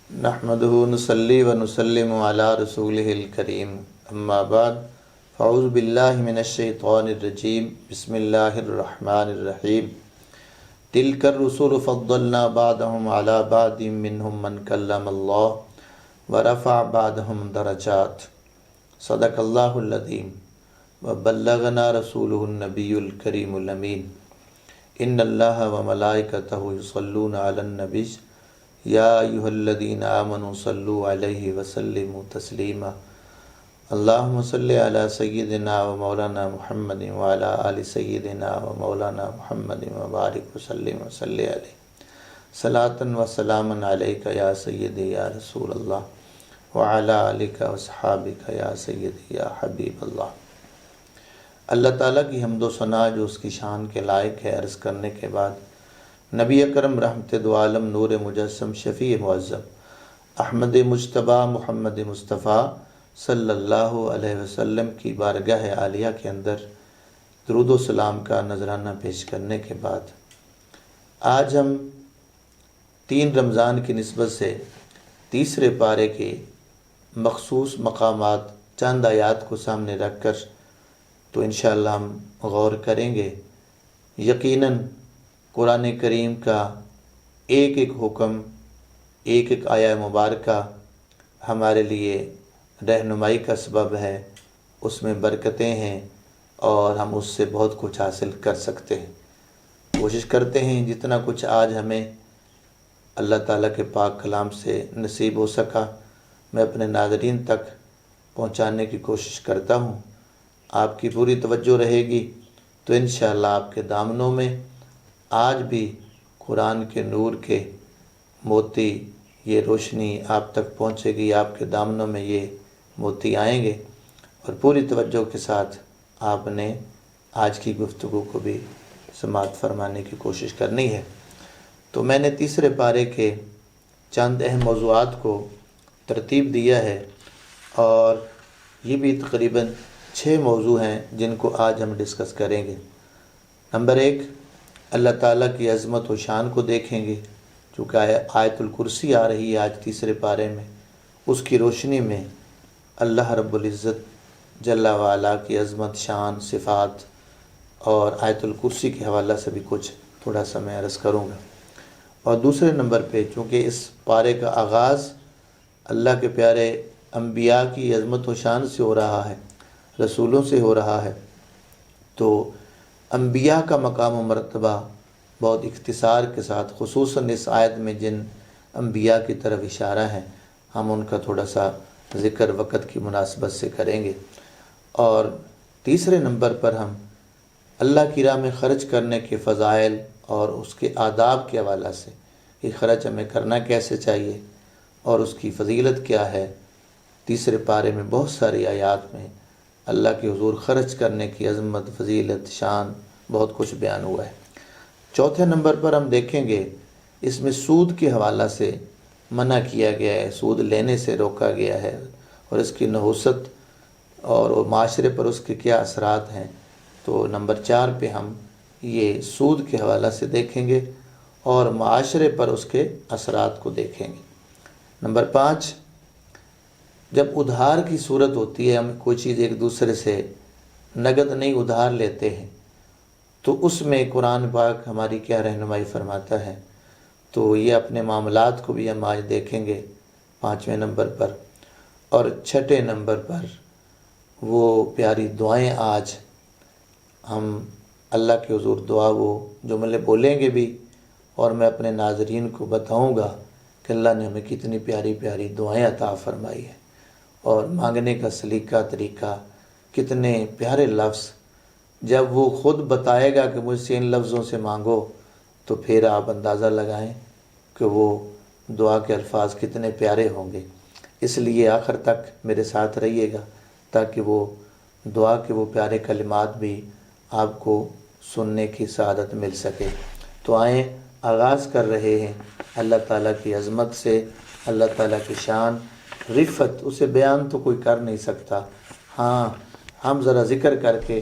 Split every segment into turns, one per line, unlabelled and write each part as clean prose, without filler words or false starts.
نحمدہ نصلی و نسلم علی رسولہ الکریم اما بعد فاعوذ باللہ من الشیطان الرجیم بسم اللہ الرحمن الرحیم تلک الرسل فضلنا بعضهم علی بعض منهم من کلم اللہ ورفع بعضهم درجات صدق اللہ العظیم وبلغنا رسولہ النبی الکریم الامین ان اللہ وملائکتہ یصلون علی النبی یا ایہا الذین آمنوا صلوا علیہ وسلموا تسلیما اللہم صلی علی سیدنا و مولانا محمد وعلی آل سیدنا و مولانا محمد وبارک وسلم وصلی علیہ صلاۃ و سلاما علیک یا سیدی یا رسول اللہ وعلی آلک و صحابک یا سیدی یا حبیب اللہ۔ اللہ تعالیٰ کی حمد و ثنا جو اس کی شان کے لائق ہے، عرض کرنے کے بعد نبی اکرم رحمت دو عالم نور مجسم شفیع معظم احمد مجتبیٰ محمد مصطفیٰ صلی اللہ علیہ وسلم کی بارگاہ عالیہ کے اندر درود و سلام کا نذرانہ پیش کرنے کے بعد آج ہم 3 رمضان کی نسبت سے تیسرے پارے کے مخصوص مقامات چند آیات کو سامنے رکھ کر تو انشاءاللہ ہم غور کریں گے۔ یقیناً قرآن کریم کا ایک ایک حکم، ایک ایک آیہ مبارکہ ہمارے لیے رہنمائی کا سبب ہے، اس میں برکتیں ہیں اور ہم اس سے بہت کچھ حاصل کر سکتے ہیں۔ کوشش کرتے ہیں جتنا کچھ آج ہمیں اللہ تعالیٰ کے پاک کلام سے نصیب ہو سکا میں اپنے ناظرین تک پہنچانے کی کوشش کرتا ہوں۔ آپ کی پوری توجہ رہے گی تو انشاءاللہ آپ کے دامنوں میں آج بھی قرآن کے نور کے موتی، یہ روشنی آپ تک پہنچے گی، آپ کے دامنوں میں یہ موتی آئیں گے، اور پوری توجہ کے ساتھ آپ نے آج کی گفتگو کو بھی سماعت فرمانے کی کوشش کرنی ہے۔ تو میں نے تیسرے پارے کے چند اہم موضوعات کو ترتیب دیا ہے، اور یہ بھی تقریباً 6 موضوع ہیں جن کو آج ہم ڈسکس کریں گے۔ نمبر 1، اللہ تعالیٰ کی عظمت و شان کو دیکھیں گے، چونکہ آیت الکرسی آ رہی ہے آج تیسرے پارے میں، اس کی روشنی میں اللہ رب العزت جل وعلا کی عظمت، شان، صفات اور آیت الکرسی کے حوالہ سے بھی کچھ تھوڑا سا میں عرض کروں گا۔ اور دوسرے نمبر پہ چونکہ اس پارے کا آغاز اللہ کے پیارے انبیاء کی عظمت و شان سے ہو رہا ہے، رسولوں سے ہو رہا ہے، تو انبیاء کا مقام و مرتبہ بہت اختصار کے ساتھ، خصوصاً اس آیت میں جن انبیاء کی طرف اشارہ ہے، ہم ان کا تھوڑا سا ذکر وقت کی مناسبت سے کریں گے۔ اور تیسرے نمبر پر ہم اللہ کی راہ میں خرچ کرنے کے فضائل اور اس کے آداب کے حوالہ سے، کہ خرچ ہمیں کرنا کیسے چاہیے اور اس کی فضیلت کیا ہے۔ تیسرے پارے میں بہت ساری آیات میں اللہ کے حضور خرچ کرنے کی عظمت، فضیلت، شان بہت کچھ بیان ہوا ہے۔ چوتھے نمبر پر ہم دیکھیں گے اس میں سود کے حوالہ سے منع کیا گیا ہے، سود لینے سے روکا گیا ہے، اور اس کی نحوست اور معاشرے پر اس کے کیا اثرات ہیں۔ تو نمبر 4 پہ ہم یہ سود کے حوالہ سے دیکھیں گے اور معاشرے پر اس کے اثرات کو دیکھیں گے۔ نمبر 5، جب ادھار کی صورت ہوتی ہے، ہم کوئی چیز ایک دوسرے سے نقد نہیں ادھار لیتے ہیں، تو اس میں قرآن پاک ہماری کیا رہنمائی فرماتا ہے۔ تو یہ اپنے معاملات کو بھی ہم آج دیکھیں گے 5ویں نمبر پر۔ اور 6 نمبر پر وہ پیاری دعائیں آج ہم اللہ کے حضور دعا وہ جملے بولیں گے بھی، اور میں اپنے ناظرین کو بتاؤں گا کہ اللہ نے ہمیں کتنی پیاری پیاری دعائیں عطا فرمائی ہیں، اور مانگنے کا سلیقہ، طریقہ، کتنے پیارے لفظ۔ جب وہ خود بتائے گا کہ مجھ سے ان لفظوں سے مانگو، تو پھر آپ اندازہ لگائیں کہ وہ دعا کے الفاظ کتنے پیارے ہوں گے۔ اس لیے آخر تک میرے ساتھ رہیے گا تاکہ وہ دعا کے وہ پیارے کلمات بھی آپ کو سننے کی سعادت مل سکے۔ تو آئیں آغاز کر رہے ہیں اللہ تعالیٰ کی عظمت سے، اللہ تعالیٰ کی شان، رفت، اسے بیان تو کوئی کر نہیں سکتا، ہاں ہم ذرا ذکر کر کے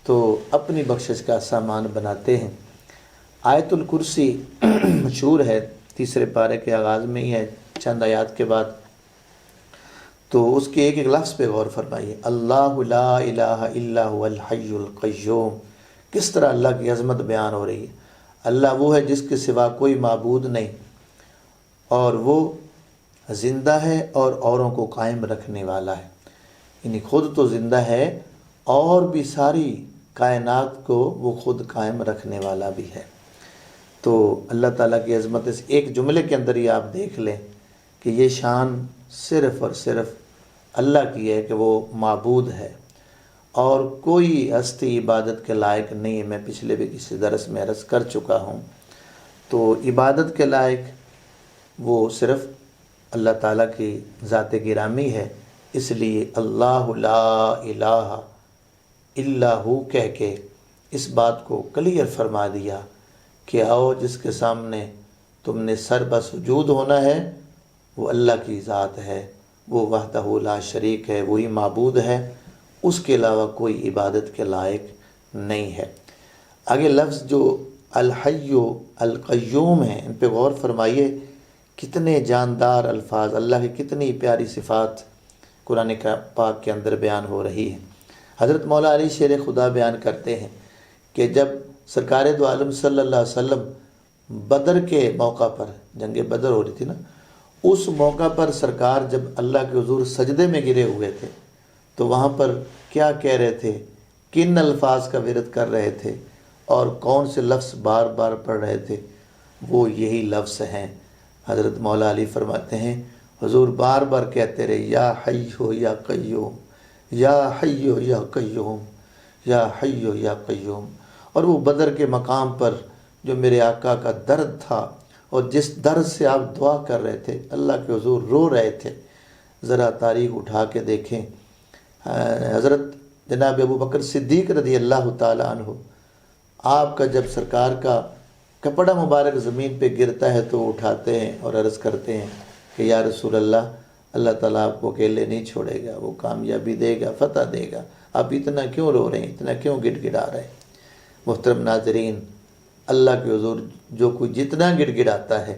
تو اپنی بخشش کا سامان بناتے ہیں۔ آیت الکرسی مشہور ہے، تیسرے پارے کے آغاز میں ہی ہے، چند آیات کے بعد، تو اس کے ایک ایک لفظ پہ غور فرمائیے۔ اللہ لا الہ الا هو الحی القیوم، کس طرح اللہ کی عظمت بیان ہو رہی ہے۔ اللہ وہ ہے جس کے سوا کوئی معبود نہیں، اور وہ زندہ ہے اور اوروں کو قائم رکھنے والا ہے، یعنی خود تو زندہ ہے اور بھی ساری کائنات کو وہ خود قائم رکھنے والا بھی ہے۔ تو اللہ تعالیٰ کی عظمت اس ایک جملے کے اندر ہی آپ دیکھ لیں کہ یہ شان صرف اور صرف اللہ کی ہے کہ وہ معبود ہے، اور کوئی ہستی عبادت کے لائق نہیں ہے۔ میں پچھلے بھی کسی درس میں عرض کر چکا ہوں، تو عبادت کے لائق وہ صرف اللہ تعالیٰ کی ذات گرامی ہے، اس لیے اللہ لا الہ الا ہو کہہ کے اس بات کو کلیئر فرما دیا کہ آؤ جس کے سامنے تم نے سر بسجود ہونا ہے وہ اللہ کی ذات ہے، وہ وحدہ لا شریک ہے، وہی معبود ہے، اس کے علاوہ کوئی عبادت کے لائق نہیں ہے۔ آگے لفظ جو الحی القیوم ہیں، ان پہ غور فرمائیے، کتنے جاندار الفاظ، اللہ کی کتنی پیاری صفات قرآن پاک کے اندر بیان ہو رہی ہے۔ حضرت مولا علی شیر خدا بیان کرتے ہیں کہ جب سرکار دو عالم صلی اللہ علیہ وسلم بدر کے موقع پر، جنگ بدر ہو رہی تھی نا، اس موقع پر سرکار جب اللہ کے حضور سجدے میں گرے ہوئے تھے تو وہاں پر کیا کہہ رہے تھے، کن الفاظ کا ورد کر رہے تھے اور کون سے لفظ بار بار پڑھ رہے تھے، وہ یہی لفظ ہیں۔ حضرت مولا علی فرماتے ہیں حضور بار بار کہتے رہے یا حی یا قیوم، یا حی یا قیوم، یا حی یا قیوم۔ اور وہ بدر کے مقام پر جو میرے آقا کا درد تھا اور جس درد سے آپ دعا کر رہے تھے، اللہ کے حضور رو رہے تھے، ذرا تاریخ اٹھا کے دیکھیں۔ حضرت جناب ابو بکر صدیق رضی اللہ تعالی عنہ، آپ کا جب سرکار کا کپڑا مبارک زمین پہ گرتا ہے تو اٹھاتے ہیں اور عرض کرتے ہیں کہ یا رسول اللہ، اللہ تعالیٰ آپ کو اکیلے نہیں چھوڑے گا، وہ کامیابی دے گا، فتح دے گا، آپ اتنا کیوں رو رہے ہیں، اتنا کیوں گڑ گڑا رہے ہیں۔ محترم ناظرین، اللہ کے حضور جو کوئی جتنا گڑ گڑاتا ہے،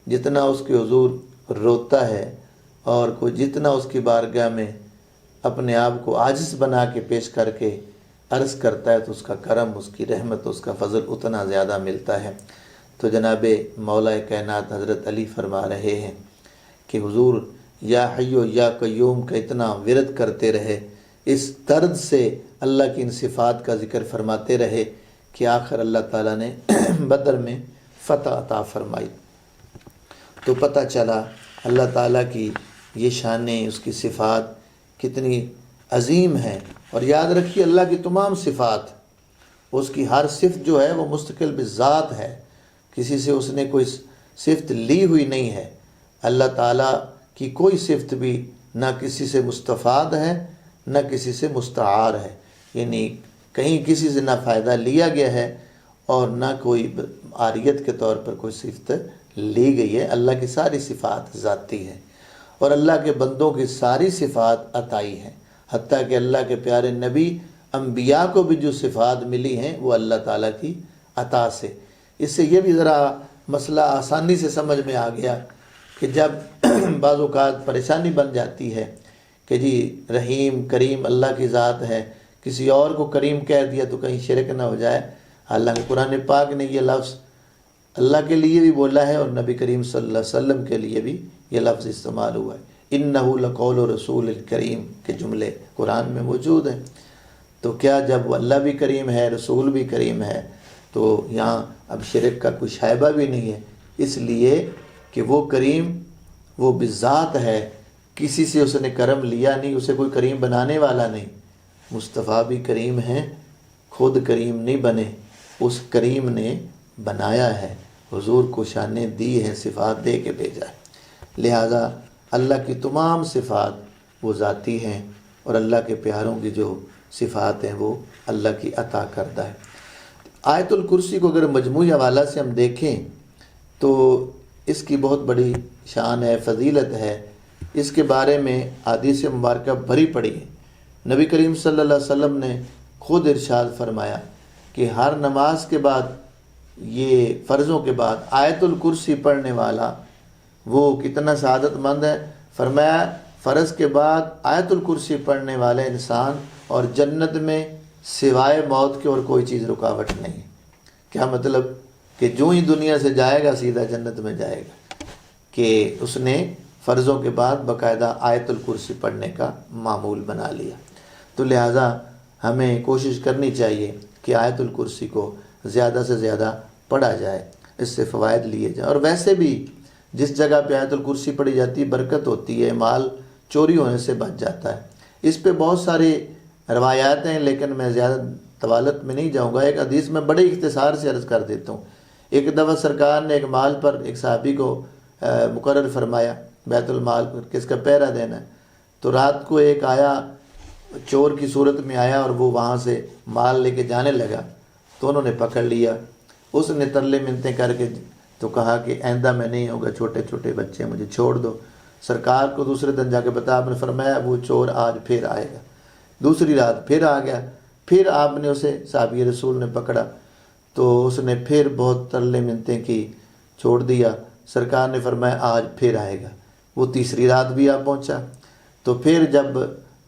جتنا اس کے حضور روتا ہے، اور کوئی جتنا اس کی بارگاہ میں اپنے آپ کو عاجز بنا کے پیش کر کے عرض کرتا ہے، تو اس کا کرم، اس کی رحمت، اس کا فضل اتنا زیادہ ملتا ہے۔ تو جناب مولا کائنات حضرت علی فرما رہے ہیں کہ حضور یا حی یا قیوم کا اتنا ورد کرتے رہے، اس درد سے اللہ کی ان صفات کا ذکر فرماتے رہے کہ آخر اللہ تعالیٰ نے بدر میں فتح عطا فرمائی۔ تو پتہ چلا اللہ تعالیٰ کی یہ شانیں، اس کی صفات کتنی عظیم ہیں۔ اور یاد رکھیے اللہ کی تمام صفات، اس کی ہر صفت جو ہے وہ مستقل بذات ہے، کسی سے اس نے کوئی صفت لی ہوئی نہیں ہے۔ اللہ تعالیٰ کی کوئی صفت بھی نہ کسی سے مستفاد ہے نہ کسی سے مستعار ہے، یعنی کہیں کسی سے نہ فائدہ لیا گیا ہے اور نہ کوئی عاریت کے طور پر کوئی صفت لی گئی ہے۔ اللہ کی ساری صفات ذاتی ہیں، اور اللہ کے بندوں کی ساری صفات عطائی ہیں، حتیٰ کہ اللہ کے پیارے نبی انبیاء کو بھی جو صفات ملی ہیں وہ اللہ تعالیٰ کی عطا سے۔ اس سے یہ بھی ذرا مسئلہ آسانی سے سمجھ میں آ گیا کہ جب بعض اوقات پریشانی بن جاتی ہے کہ جی رحیم کریم اللہ کی ذات ہے، کسی اور کو کریم کہہ دیا تو کہیں شرک نہ ہو جائے، حالانکہ قرآن پاک نے یہ لفظ اللہ کے لیے بھی بولا ہے اور نبی کریم صلی اللہ علیہ وسلم کے لیے بھی یہ لفظ استعمال ہوا ہے۔ اِنَّهُ لَقَوْلُ رسول الکریم کے جملے قرآن میں موجود ہیں۔ تو کیا جب وہ اللہ بھی کریم ہے، رسول بھی کریم ہے، تو یہاں اب شرک کا کوئی شائبہ بھی نہیں ہے، اس لیے کہ وہ کریم وہ بذات ہے، کسی سے اس نے کرم لیا نہیں، اسے کوئی کریم بنانے والا نہیں۔ مصطفیٰ بھی کریم ہیں، خود کریم نہیں بنے، اس کریم نے بنایا ہے، حضور کو شانیں دی ہیں، صفات دے کے بھیجا ہے۔ لہٰذا اللہ کی تمام صفات وہ ذاتی ہیں، اور اللہ کے پیاروں کی جو صفات ہیں وہ اللہ کی عطا کردہ ہے۔ آیت الکرسی کو اگر مجموعی حوالہ سے ہم دیکھیں تو اس کی بہت بڑی شان ہے، فضیلت ہے، اس کے بارے میں احادیث مبارکہ بھری پڑی ہے۔ نبی کریم صلی اللہ علیہ وسلم نے خود ارشاد فرمایا کہ ہر نماز کے بعد، یہ فرضوں کے بعد، آیت الکرسی پڑھنے والا وہ کتنا سعادت مند ہے. فرمایا فرض کے بعد آیت الکرسی پڑھنے والے انسان اور جنت میں سوائے موت کے اور کوئی چیز رکاوٹ نہیں. کیا مطلب؟ کہ جو ہی دنیا سے جائے گا سیدھا جنت میں جائے گا، کہ اس نے فرضوں کے بعد باقاعدہ آیت الکرسی پڑھنے کا معمول بنا لیا. تو لہٰذا ہمیں کوشش کرنی چاہیے کہ آیت الکرسی کو زیادہ سے زیادہ پڑھا جائے، اس سے فوائد لیے جائیں. اور ویسے بھی جس جگہ پہ آیت الکرسی پڑھی جاتی ہے برکت ہوتی ہے، مال چوری ہونے سے بچ جاتا ہے. اس پہ بہت ساری روایات ہیں لیکن میں زیادہ طوالت میں نہیں جاؤں گا. ایک حدیث میں بڑے اختصار سے عرض کر دیتا ہوں. ایک دفعہ سرکار نے ایک مال پر ایک صحابی کو مقرر فرمایا بیت المال پر کہ اس کا پہرا دینا ہے. تو رات کو ایک آیا، چور کی صورت میں آیا اور وہ وہاں سے مال لے کے جانے لگا. تو انہوں نے پکڑ لیا. اس نے ترلے منتیں کر کے تو کہا کہ آئندہ میں نہیں ہوگا، چھوٹے چھوٹے بچے مجھے چھوڑ دو. سرکار کو دوسرے دن جا کے بتا، آپ نے فرمایا وہ چور آج پھر آئے گا. دوسری رات پھر آ گیا. پھر آپ نے اسے صحابی رسول نے پکڑا تو اس نے پھر بہت ترلے منتیں کی، چھوڑ دیا. سرکار نے فرمایا آج پھر آئے گا. وہ تیسری رات بھی آپ پہنچا. تو پھر جب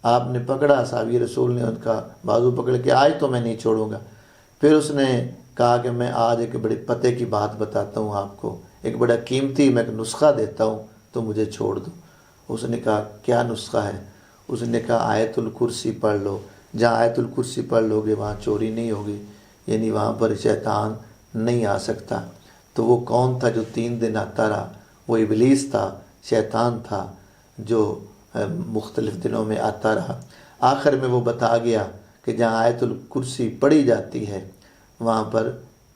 آپ نے پکڑا، صحابی رسول نے ان کا بازو پکڑ کے، آج تو میں نہیں چھوڑوں گا. پھر اس نے کہا کہ میں آج ایک بڑے پتے کی بات بتاتا ہوں آپ کو، ایک بڑا قیمتی میں ایک نسخہ دیتا ہوں تو مجھے چھوڑ دو. اس نے کہا کیا نسخہ ہے؟ اس نے کہا آیت الکرسی پڑھ لو، جہاں آیت الکرسی پڑھ لو گے وہاں چوری نہیں ہوگی، یعنی وہاں پر شیطان نہیں آ سکتا. تو وہ کون تھا جو 3 دن آتا رہا؟ وہ ابلیس تھا، شیطان تھا جو مختلف دنوں میں آتا رہا. آخر میں وہ بتا گیا کہ جہاں آیت الکرسی پڑھی جاتی ہے وہاں پر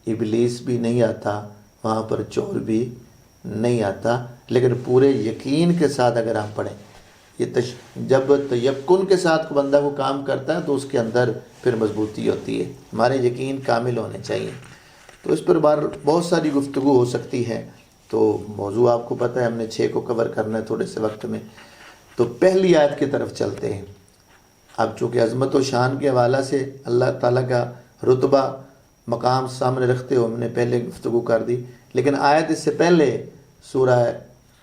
ابلیس بھی نہیں آتا، وہاں پر چور بھی نہیں آتا. لیکن پورے یقین کے ساتھ اگر ہم پڑھیں، جب تیقن کے ساتھ بندہ وہ کام کرتا ہے تو اس کے اندر پھر مضبوطی ہوتی ہے. ہمارے یقین کامل ہونے چاہیے. تو اس پر بہت ساری گفتگو ہو سکتی ہے. تو موضوع آپ کو پتہ ہے، ہم نے 6 کو کور کرنا ہے تھوڑے سے وقت میں. تو پہلی آیت کی طرف چلتے ہیں. اب چونکہ عظمت و شان کے حوالہ سے اللہ تعالیٰ کا رتبہ مقام سامنے رکھتے ہوئے ہم نے پہلے گفتگو کر دی، لیکن آیت اس سے پہلے سورہ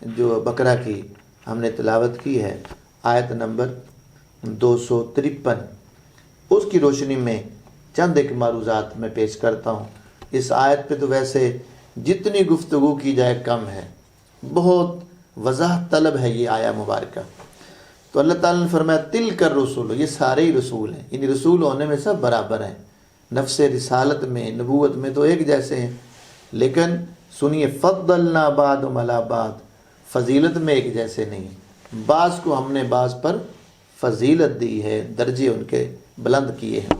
جو بقرہ کی ہم نے تلاوت کی ہے، آیت نمبر 253، اس کی روشنی میں چند ایک معروضات میں پیش کرتا ہوں. اس آیت پہ تو ویسے جتنی گفتگو کی جائے کم ہے، بہت وضاحت طلب ہے یہ آیہ مبارکہ. تو اللہ تعالیٰ نے فرمایا تلک الرسل، یہ سارے ہی رسول ہیں، یعنی رسول ہونے میں سب برابر ہیں، نفس رسالت میں نبوت میں تو ایک جیسے ہیں. لیکن سنیے فضلنا بعضهم علی بعض، فضیلت میں ایک جیسے نہیں. بعض کو ہم نے بعض پر فضیلت دی ہے، درجے ان کے بلند کیے ہیں.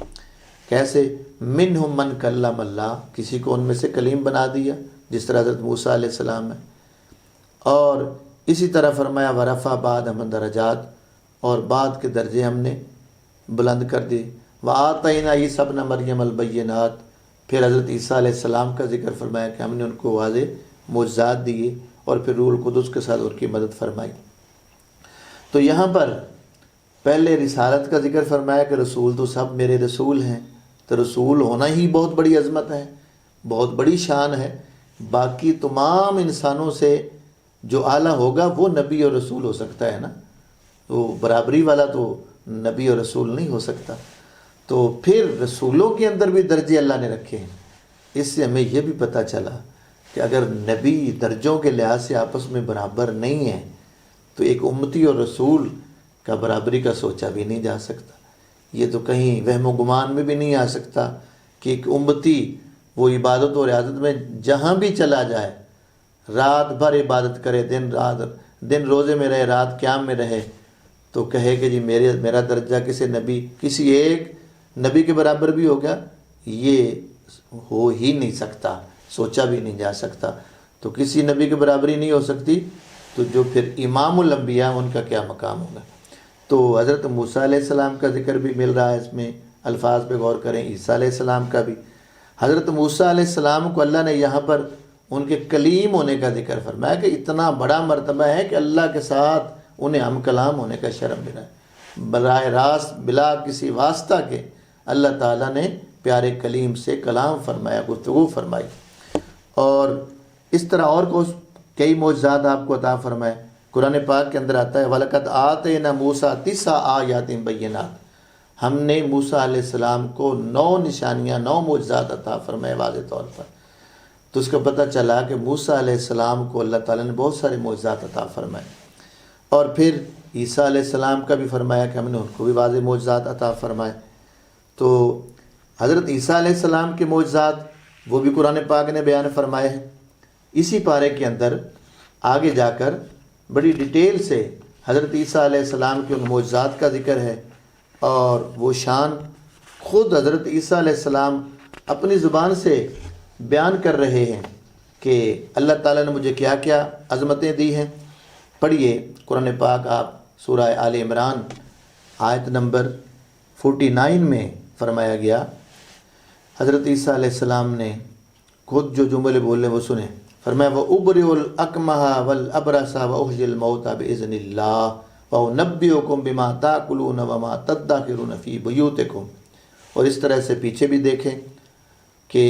کیسے؟ منہم من کلم اللہ، کسی کو ان میں سے کلیم بنا دیا جس طرح حضرت موسیٰ علیہ السلام ہے. اور اسی طرح فرمایا ورفع بعضهم درجات، اور بعد کے درجے ہم نے بلند کر دیے. وآتینا عیسیٰ ابن مریم البینات، پھر حضرت عیسیٰ علیہ السلام کا ذکر فرمایا کہ ہم نے ان کو واضح معجزات دیے، اور پھر روح القدس کے ساتھ ان کی مدد فرمائی. تو یہاں پر پہلے رسالت کا ذکر فرمایا کہ رسول تو سب میرے رسول ہیں. تو رسول ہونا ہی بہت بڑی عظمت ہے، بہت بڑی شان ہے. باقی تمام انسانوں سے جو اعلیٰ ہوگا وہ نبی اور رسول ہو سکتا ہے نا، تو برابری والا تو نبی اور رسول نہیں ہو سکتا. تو پھر رسولوں کے اندر بھی درجے اللہ نے رکھے ہیں. اس سے ہمیں یہ بھی پتہ چلا کہ اگر نبی درجوں کے لحاظ سے آپس میں برابر نہیں ہیں تو ایک امتی اور رسول کا برابری کا سوچا بھی نہیں جا سکتا. یہ تو کہیں وہم و گمان میں بھی نہیں آ سکتا کہ ایک امتی وہ عبادت و ریاضت میں جہاں بھی چلا جائے، رات بھر عبادت کرے، دن روزے میں رہے، رات قیام میں رہے، تو کہے کہ جی میرا درجہ کسی ایک نبی کے برابر بھی ہو گیا، یہ ہو ہی نہیں سکتا، سوچا بھی نہیں جا سکتا. تو کسی نبی کے برابری نہیں ہو سکتی، تو جو پھر امام الانبیاء ان کا کیا مقام ہوگا. تو حضرت موسیٰ علیہ السلام کا ذکر بھی مل رہا ہے اس میں، الفاظ پہ غور کریں. عیسیٰ علیہ السلام کا بھی. حضرت موسیٰ علیہ السلام کو اللہ نے یہاں پر ان کے کلیم ہونے کا ذکر فرمایا کہ اتنا بڑا مرتبہ ہے کہ اللہ کے ساتھ انہیں ہم کلام ہونے کا شرف ملا ہے. براہ راست بلا کسی واسطہ کے اللہ تعالیٰ نے پیارے کلیم سے کلام فرمایا، گفتگو فرمائی. اور اس طرح اور کئی معجزات آپ کو عطا فرمائے۔ قرآن پاک کے اندر آتا ہے وَلَقَدْ آتَيْنَا مُوسَىٰ 9 آیات بینات، ہم نے موسیٰ علیہ السلام کو 9 نشانیاں 9 معجزات عطا فرمائے واضح طور پر۔ تو اس کا پتہ چلا کہ موسیٰ علیہ السلام کو اللہ تعالیٰ نے بہت سارے معجزات عطا فرمائے، اور پھر عیسیٰ علیہ السلام کا بھی فرمایا کہ ہم نے ان کو بھی واضح معجزات عطا فرمائے۔ تو حضرت عیسیٰ علیہ السلام کے معجزات وہ بھی قرآن پاک نے بیان فرمائے ہیں۔ اسی پارے کے اندر آگے جا کر بڑی ڈیٹیل سے حضرت عیسیٰ علیہ السلام کے ان معجزات کا ذکر ہے، اور وہ شان خود حضرت عیسیٰ علیہ السلام اپنی زبان سے بیان کر رہے ہیں کہ اللہ تعالیٰ نے مجھے کیا کیا عظمتیں دی ہیں۔ پڑھیے قرآن پاک آپ سورہ آل عمران آیت نمبر 49 میں فرمایا گیا، حضرت عیسیٰ علیہ السلام نے خود جو جملے بولے وہ سنیں۔ فرمایا وَأُبْرِئُ الْأَكْمَحَ وَالْأَبْرَصَ وَأُحْيِي الْمَوْتَى بِإِذْنِ اللَّهِ وَأُنَبِّئُكُم بِمَا تَأْكُلُونَ وَمَا تَدَّخِرُونَ فِي بُيُوتِكُمْ۔ اور اس طرح سے پیچھے بھی دیکھیں کہ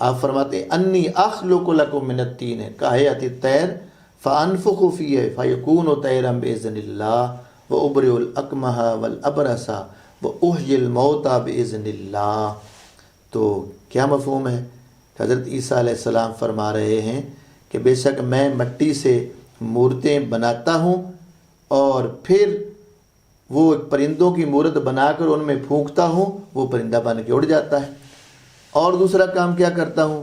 آپ فرماتے انی اخلق لکم من الطین کہیئۃ الطیر فانفخ فیہ فیکون طیرا باذن اللہ وابرئ الاکمہ والابرص واحیی الموتى باذن اللہ۔ تو کیا مفہوم ہے کہ حضرت عیسیٰ علیہ السلام فرما رہے ہیں کہ بے شک میں مٹی سے مورتیں بناتا ہوں، اور پھر وہ پرندوں کی مورت بنا کر ان میں پھونکتا ہوں، وہ پرندہ بن کے اڑ جاتا ہے۔ اور دوسرا کام کیا کرتا ہوں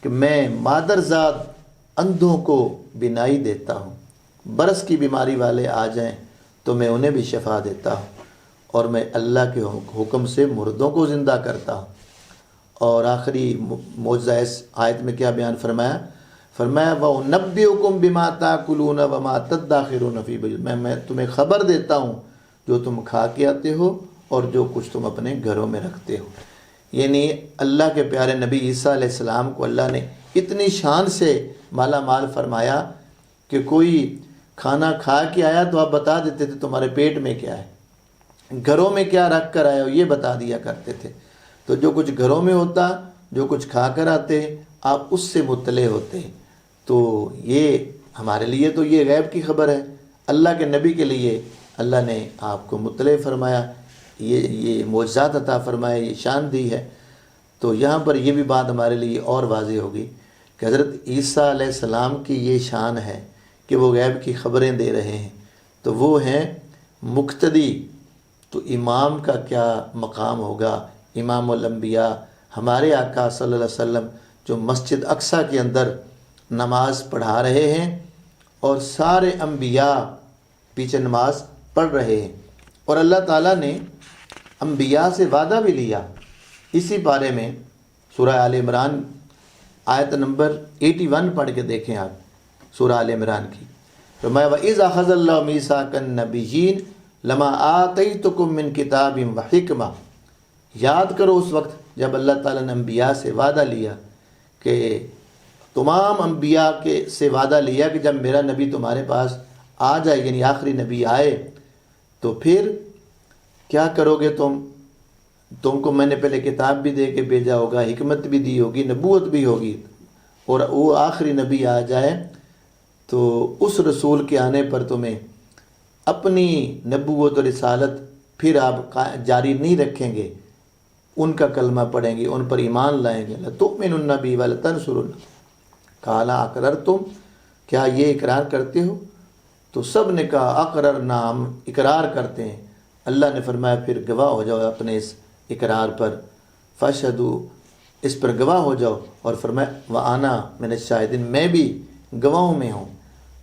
کہ میں مادرزاد اندھوں کو بینائی دیتا ہوں، برس کی بیماری والے آ جائیں تو میں انہیں بھی شفا دیتا ہوں، اور میں اللہ کے حکم سے مردوں کو زندہ کرتا ہوں۔ اور آخری معجزہ اس آیت میں کیا بیان فرمایا؟ فرمایا وَأُنَبِّئُكُم بِمَا تَأْكُلُونَ وَمَا تَدَّخِرُونَ فِي بُيُوتِكُم، میں تمہیں خبر دیتا ہوں جو تم کھا کے آتے ہو اور جو کچھ تم اپنے گھروں میں رکھتے ہو۔ یعنی اللہ کے پیارے نبی عیسیٰ علیہ السلام کو اللہ نے اتنی شان سے مالا مال فرمایا کہ کوئی کھانا کھا کے آیا تو آپ بتا دیتے تھے تمہارے پیٹ میں کیا ہے، گھروں میں کیا رکھ کر آئے ہو یہ بتا دیا کرتے تھے۔ تو جو کچھ گھروں میں ہوتا، جو کچھ کھا کر آتے، آپ اس سے مطلع ہوتے۔ تو یہ ہمارے لیے تو یہ غیب کی خبر ہے، اللہ کے نبی کے لیے اللہ نے آپ کو مطلع فرمایا، یہ معجزات عطا فرمایا، یہ شان دی ہے۔ تو یہاں پر یہ بھی بات ہمارے لیے اور واضح ہوگی کہ حضرت عیسیٰ علیہ السلام کی یہ شان ہے کہ وہ غیب کی خبریں دے رہے ہیں، تو وہ ہیں مقتدی۔ تو امام کا کیا مقام ہوگا، امام الانبیاء ہمارے آقا صلی اللہ علیہ وسلم جو مسجد اقصیٰ کے اندر نماز پڑھا رہے ہیں، اور سارے انبیاء پیچھے نماز پڑھ رہے ہیں، اور اللہ تعالیٰ نے انبیاء سے وعدہ بھی لیا۔ اسی بارے میں سورہ آل عمران آیت نمبر 81 پڑھ کے دیکھیں آپ سورہ آل عمران کی۔ فرمایا وَإِذْ أَخَذَ اللَّهُ مِيثَاقَ النَّبِيِّينَ لَمَا آتَيْتُكُم مِّن كِتَابٍ وَحِكْمَةٍ، یاد کرو اس وقت جب اللہ تعالیٰ نے انبیاء سے وعدہ لیا، کہ تمام انبیاء کے سے وعدہ لیا کہ جب میرا نبی تمہارے پاس آ جائے، یعنی آخری نبی آئے، تو پھر کیا کرو گے تم کو میں نے پہلے کتاب بھی دے کے بھیجا ہوگا، حکمت بھی دی ہوگی، نبوت بھی ہوگی، اور وہ آخری نبی آ جائے تو اس رسول کے آنے پر تمہیں اپنی نبوت اور رسالت پھر آپ جاری نہیں رکھیں گے، ان کا کلمہ پڑھیں گے، ان پر ایمان لائیں گے۔ لَتُؤْمِنُنَّ بِهِ وَلَتَنْصُرُنَّهُ قَالَ أَقْرَرْتُمْ، کیا یہ اقرار کرتے ہو؟ تو سب نے کہا اقررنا، ہم اقرار کرتے ہیں۔ اللہ نے فرمایا پھر گواہ ہو جاؤ اپنے اس اقرار پر، فَاشْهَدُوا، اس پر گواہ ہو جاؤ، اور فرمایا وَأَنَا مِنَ الشَّاهِدِينَ، میں بھی گواہوں میں ہوں۔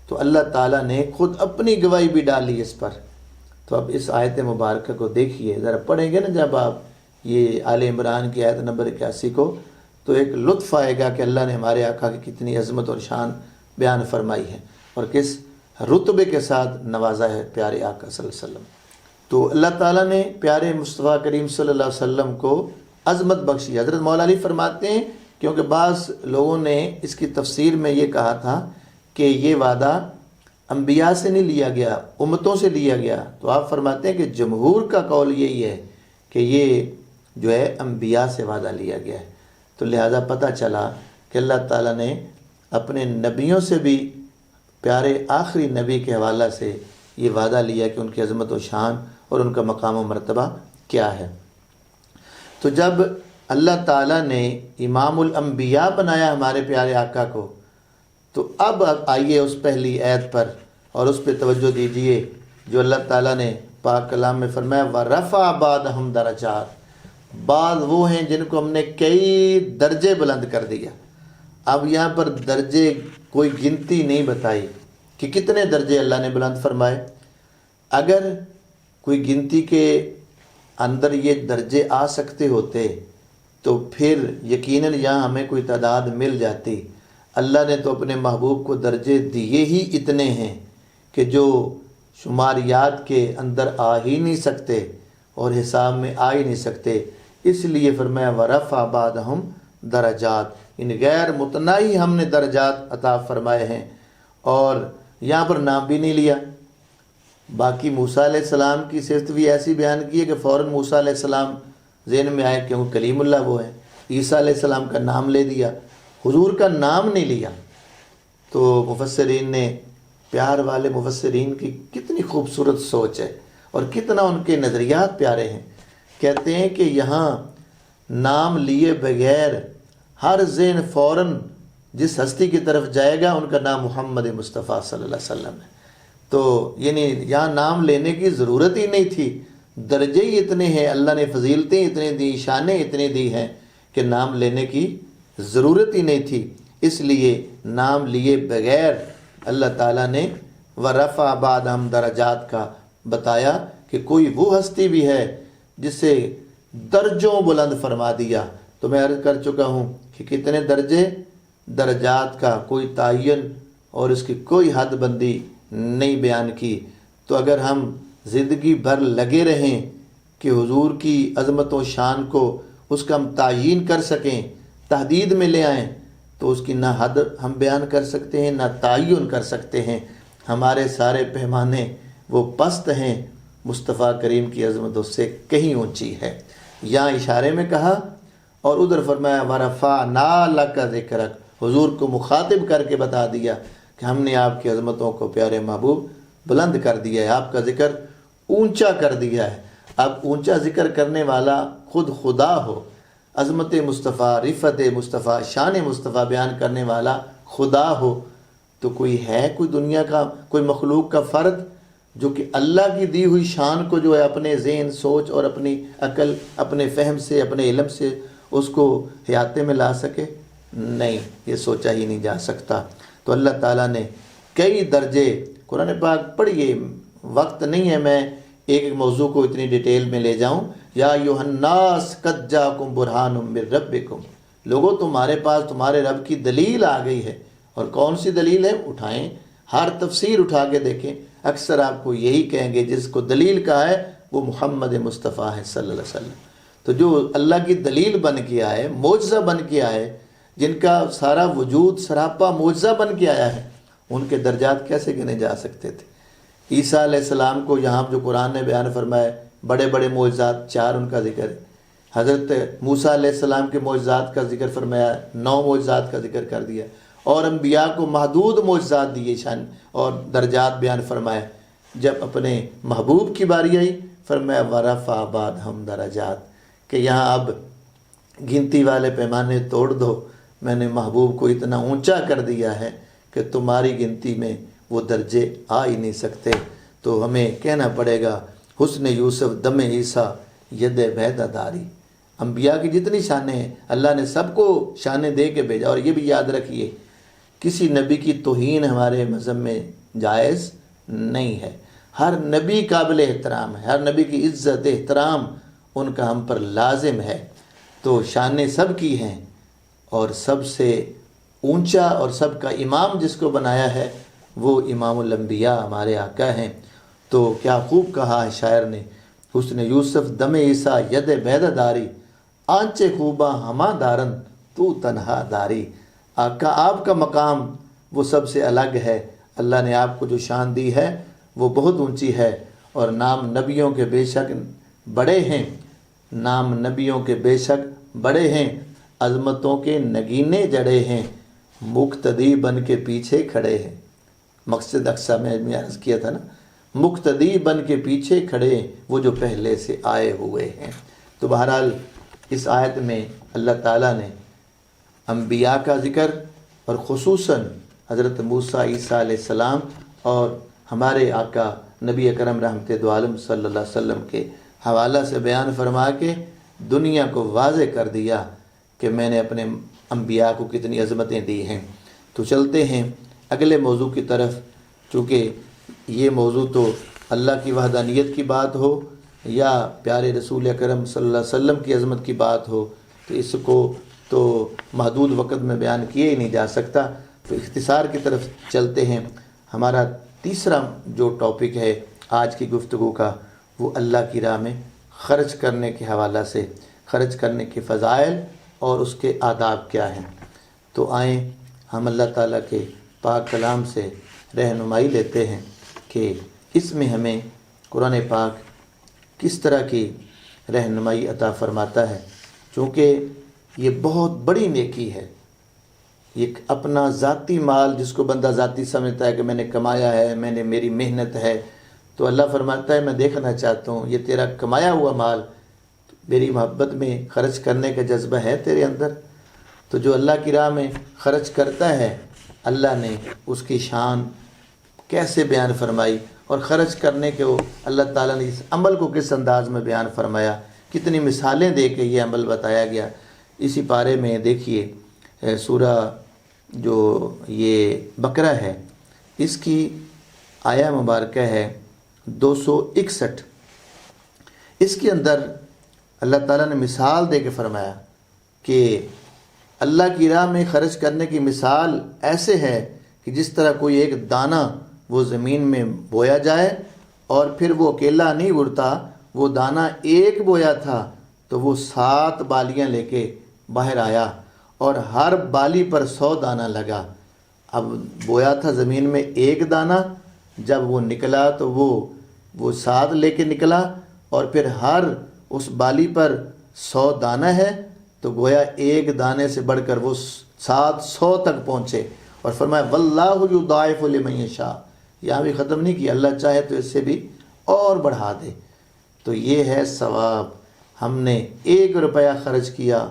تو اللہ تعالیٰ نے خود اپنی گواہی بھی ڈالی اس پر۔ تو اب اس آیت مبارکہ کو دیکھیے، ذرا پڑھیں گے نا جب آپ یہ آل عمران کی آیت نمبر 81 کو، تو ایک لطف آئے گا کہ اللہ نے ہمارے آقا کی کتنی عظمت اور شان بیان فرمائی ہے، اور کس رتبے کے ساتھ نوازا ہے پیارے آقا صلی اللہ علیہ وسلم۔ تو اللہ تعالیٰ نے پیارے مصطفیٰ کریم صلی اللہ علیہ وسلم کو عظمت بخشی۔ حضرت مولا علی فرماتے ہیں، کیونکہ بعض لوگوں نے اس کی تفسیر میں یہ کہا تھا کہ یہ وعدہ انبیاء سے نہیں لیا گیا، امتوں سے لیا گیا، تو آپ فرماتے ہیں کہ جمہور کا قول یہی ہے کہ یہ جو ہے انبیاء سے وعدہ لیا گیا ہے۔ تو لہٰذا پتہ چلا کہ اللہ تعالیٰ نے اپنے نبیوں سے بھی پیارے آخری نبی کے حوالہ سے یہ وعدہ لیا کہ ان کی عظمت و شان اور ان کا مقام و مرتبہ کیا ہے۔ تو جب اللہ تعالیٰ نے امام الانبیاء بنایا ہمارے پیارے آقا کو، تو اب آئیے اس پہلی آیت پر اور اس پہ توجہ دیجئے جو اللہ تعالیٰ نے پاک کلام میں فرمایا وَرَفَعَ بَعْضَهُمْ دَرَجَاتٍ، بعض وہ ہیں جن کو ہم نے کئی درجے بلند کر دیا۔ اب یہاں پر درجے کوئی گنتی نہیں بتائی کہ کتنے درجے اللہ نے بلند فرمائے۔ اگر کوئی گنتی کے اندر یہ درجے آ سکتے ہوتے تو پھر یقیناً یہاں ہمیں کوئی تعداد مل جاتی۔ اللہ نے تو اپنے محبوب کو درجے دیے ہی اتنے ہیں کہ جو شماریات کے اندر آ ہی نہیں سکتے اور حساب میں آ ہی نہیں سکتے۔ اس لیے فرمایا وَرَفَعَ بَعْضَهُمْ درجات، ان غیر متناہی ہم نے درجات عطا فرمائے ہیں۔ اور یہاں پر نام بھی نہیں لیا۔ باقی موسیٰ علیہ السلام کی صفت بھی ایسی بیان کی ہے کہ فوراً موسیٰ علیہ السلام ذہن میں آئے کہ وہ کلیم اللہ وہ ہیں۔ عیسیٰ علیہ السلام کا نام لے دیا، حضور کا نام نہیں لیا۔ تو مفسرین نے، پیار والے مفسرین کی کتنی خوبصورت سوچ ہے اور کتنا ان کے نظریات پیارے ہیں۔ کہتے ہیں کہ یہاں نام لیے بغیر ہر ذہن فوراً جس ہستی کی طرف جائے گا ان کا نام محمد مصطفیٰ صلی اللہ علیہ وسلم ہے۔ تو یعنی یہاں نام لینے کی ضرورت ہی نہیں تھی، درجے ہی اتنے ہیں، اللہ نے فضیلتیں اتنے دی، شانیں اتنے دی ہیں کہ نام لینے کی ضرورت ہی نہیں تھی۔ اس لیے نام لیے بغیر اللہ تعالیٰ نے وَرَفَعَ بَعْضَهُمْ درجات کا بتایا کہ کوئی وہ ہستی بھی ہے جسے درجوں بلند فرما دیا۔ تو میں عرض کر چکا ہوں کہ کتنے درجے، درجات کا کوئی تعین اور اس کی کوئی حد بندی نہیں بیان کی۔ تو اگر ہم زندگی بھر لگے رہیں کہ حضور کی عظمت و شان کو اس کا ہم تعین کر سکیں، تحدید میں لے آئیں، تو اس کی نہ حد ہم بیان کر سکتے ہیں نہ تعین کر سکتے ہیں۔ ہمارے سارے پیمانے وہ پست ہیں، مصطفیٰ کریم کی عظمت اس سے کہیں اونچی ہے۔ یہاں اشارے میں کہا اور ادھر فرمایا وَرَفَعْنَا لَكَ ذِكْرَكَ، حضور کو مخاطب کر کے بتا دیا کہ ہم نے آپ کی عظمتوں کو پیارے محبوب بلند کر دیا ہے، آپ کا ذکر اونچا کر دیا ہے۔ اب اونچا ذکر کرنے والا خود خدا ہو، عظمت مصطفیٰ، رفعت مصطفیٰ، شان مصطفیٰ بیان کرنے والا خدا ہو، تو کوئی ہے کوئی دنیا کا کوئی مخلوق کا فرد جو کہ اللہ کی دی ہوئی شان کو جو ہے اپنے ذہن، سوچ اور اپنی عقل، اپنے فہم سے، اپنے علم سے اس کو حیاتے میں لا سکے؟ نہیں، یہ سوچا ہی نہیں جا سکتا۔ تو اللہ تعالیٰ نے کئی درجے، قرآن پاک پڑھیے، وقت نہیں ہے میں ایک ایک موضوع کو اتنی ڈیٹیل میں لے جاؤں۔ یا ایھا الناس قد جاءکم برہان من ربکم، لوگوں تمہارے پاس تمہارے رب کی دلیل آ گئی ہے۔ اور کون سی دلیل ہے؟ اٹھائیں، ہر تفسیر اٹھا کے دیکھیں، اکثر آپ کو یہی کہیں گے جس کو دلیل کہا ہے وہ محمد مصطفیٰ ہے صلی اللہ علیہ وسلم۔ تو جو اللہ کی دلیل بن کے آئے، معجزہ بن کے آئے، جن کا سارا وجود سراپا معجزہ بن کے آیا ہے، ان کے درجات کیسے گنے جا سکتے تھے؟ عیسیٰ علیہ السلام کو یہاں جو قرآن نے بیان فرمایا بڑے بڑے معجزات، 4 ان کا ذکر ہے۔ حضرت موسیٰ علیہ السلام کے معجزات کا ذکر فرمایا، 9 معجزات کا ذکر کر دیا، اور انبیاء کو محدود معجزات دیے، شان اور درجات بیان فرمائے۔ جب اپنے محبوب کی باری آئی فرمایا وَرَفَعَ بَعْضَهُمْ درجات، کہ یہاں اب گنتی والے پیمانے توڑ دو، میں نے محبوب کو اتنا اونچا کر دیا ہے کہ تمہاری گنتی میں وہ درجے آ ہی نہیں سکتے۔ تو ہمیں کہنا پڑے گا حسن یوسف دم عیسیٰ ید بیدہ داری۔ انبیاء کی جتنی شانیں ہیں اللہ نے سب کو شانیں دے کے بھیجا۔ اور یہ بھی یاد رکھیے کسی نبی کی توہین ہمارے مذہب میں جائز نہیں ہے، ہر نبی قابل احترام ہے، ہر نبی کی عزت احترام ان کا ہم پر لازم ہے۔ تو شانیں سب کی ہیں، اور سب سے اونچا اور سب کا امام جس کو بنایا ہے وہ امام الانبیاء ہمارے آقا ہیں۔ تو کیا خوب کہا ہے شاعر نے، حسن یوسف دم عیسیٰ ید بیدہ داری، آنچے خوباں ہما دارن تو تنہا داری۔ آقا آپ کا مقام وہ سب سے الگ ہے، اللہ نے آپ کو جو شان دی ہے وہ بہت اونچی ہے۔ اور نام نبیوں کے بے شک بڑے ہیں، نام نبیوں کے بے شک بڑے ہیں، عظمتوں کے نگینے جڑے ہیں، مقتدی بن کے پیچھے کھڑے ہیں۔ مسجد اقصی میں عرض کیا تھا نا، مقتدی بن کے پیچھے کھڑے وہ جو پہلے سے آئے ہوئے ہیں۔ تو بہرحال اس آیت میں اللہ تعالیٰ نے انبیاء کا ذکر اور خصوصاً حضرت موسیٰ عیسیٰ علیہ السلام اور ہمارے آقا نبی اکرم رحمت دو عالم صلی اللہ علیہ وسلم کے حوالہ سے بیان فرما کے دنیا کو واضح کر دیا کہ میں نے اپنے انبیاء کو کتنی عظمتیں دی ہیں۔ تو چلتے ہیں اگلے موضوع کی طرف، چونکہ یہ موضوع تو اللہ کی وحدانیت کی بات ہو یا پیارے رسول اکرم صلی اللہ علیہ وسلم کی عظمت کی بات ہو تو اس کو تو محدود وقت میں بیان کیا ہی نہیں جا سکتا۔ تو اختصار کی طرف چلتے ہیں۔ ہمارا تیسرا جو ٹاپک ہے آج کی گفتگو کا وہ اللہ کی راہ میں خرچ کرنے کے حوالہ سے، خرچ کرنے کے فضائل اور اس کے آداب کیا ہیں۔ تو آئیں ہم اللہ تعالیٰ کے پاک کلام سے رہنمائی لیتے ہیں کہ اس میں ہمیں قرآن پاک کس طرح کی رہنمائی عطا فرماتا ہے، چونکہ یہ بہت بڑی نیکی ہے۔ یہ اپنا ذاتی مال جس کو بندہ ذاتی سمجھتا ہے کہ میں نے کمایا ہے، میری محنت ہے، تو اللہ فرماتا ہے میں دیکھنا چاہتا ہوں یہ تیرا کمایا ہوا مال میری محبت میں خرچ کرنے کا جذبہ ہے تیرے اندر۔ تو جو اللہ کی راہ میں خرچ کرتا ہے اللہ نے اس کی شان کیسے بیان فرمائی، اور خرچ کرنے کے وہ اللہ تعالیٰ نے اس عمل کو کس انداز میں بیان فرمایا، کتنی مثالیں دے کے یہ عمل بتایا گیا۔ اسی پارے میں دیکھیے سورہ جو یہ بقرہ ہے اس کی آیہ مبارکہ ہے 261۔ اس کے اندر اللہ تعالیٰ نے مثال دے کے فرمایا کہ اللہ کی راہ میں خرچ کرنے کی مثال ایسے ہے کہ جس طرح کوئی ایک دانہ وہ زمین میں بویا جائے اور پھر وہ اکیلا نہیں اڑتا، وہ دانہ ایک بویا تھا تو وہ 7 بالیاں لے کے باہر آیا اور ہر بالی پر 100 دانہ لگا۔ اب بویا تھا زمین میں ایک دانہ، جب وہ نکلا تو وہ 7 لے کے نکلا اور پھر ہر اس بالی پر 100 دانہ ہے، تو گویا ایک دانے سے بڑھ کر وہ 700 تک پہنچے، اور فرمایا واللہ یضاعف لمن یشاء۔ یہاں بھی ختم نہیں کیا، اللہ چاہے تو اس سے بھی اور بڑھا دے۔ تو یہ ہے ثواب۔ ہم نے 1 روپیہ خرچ کیا،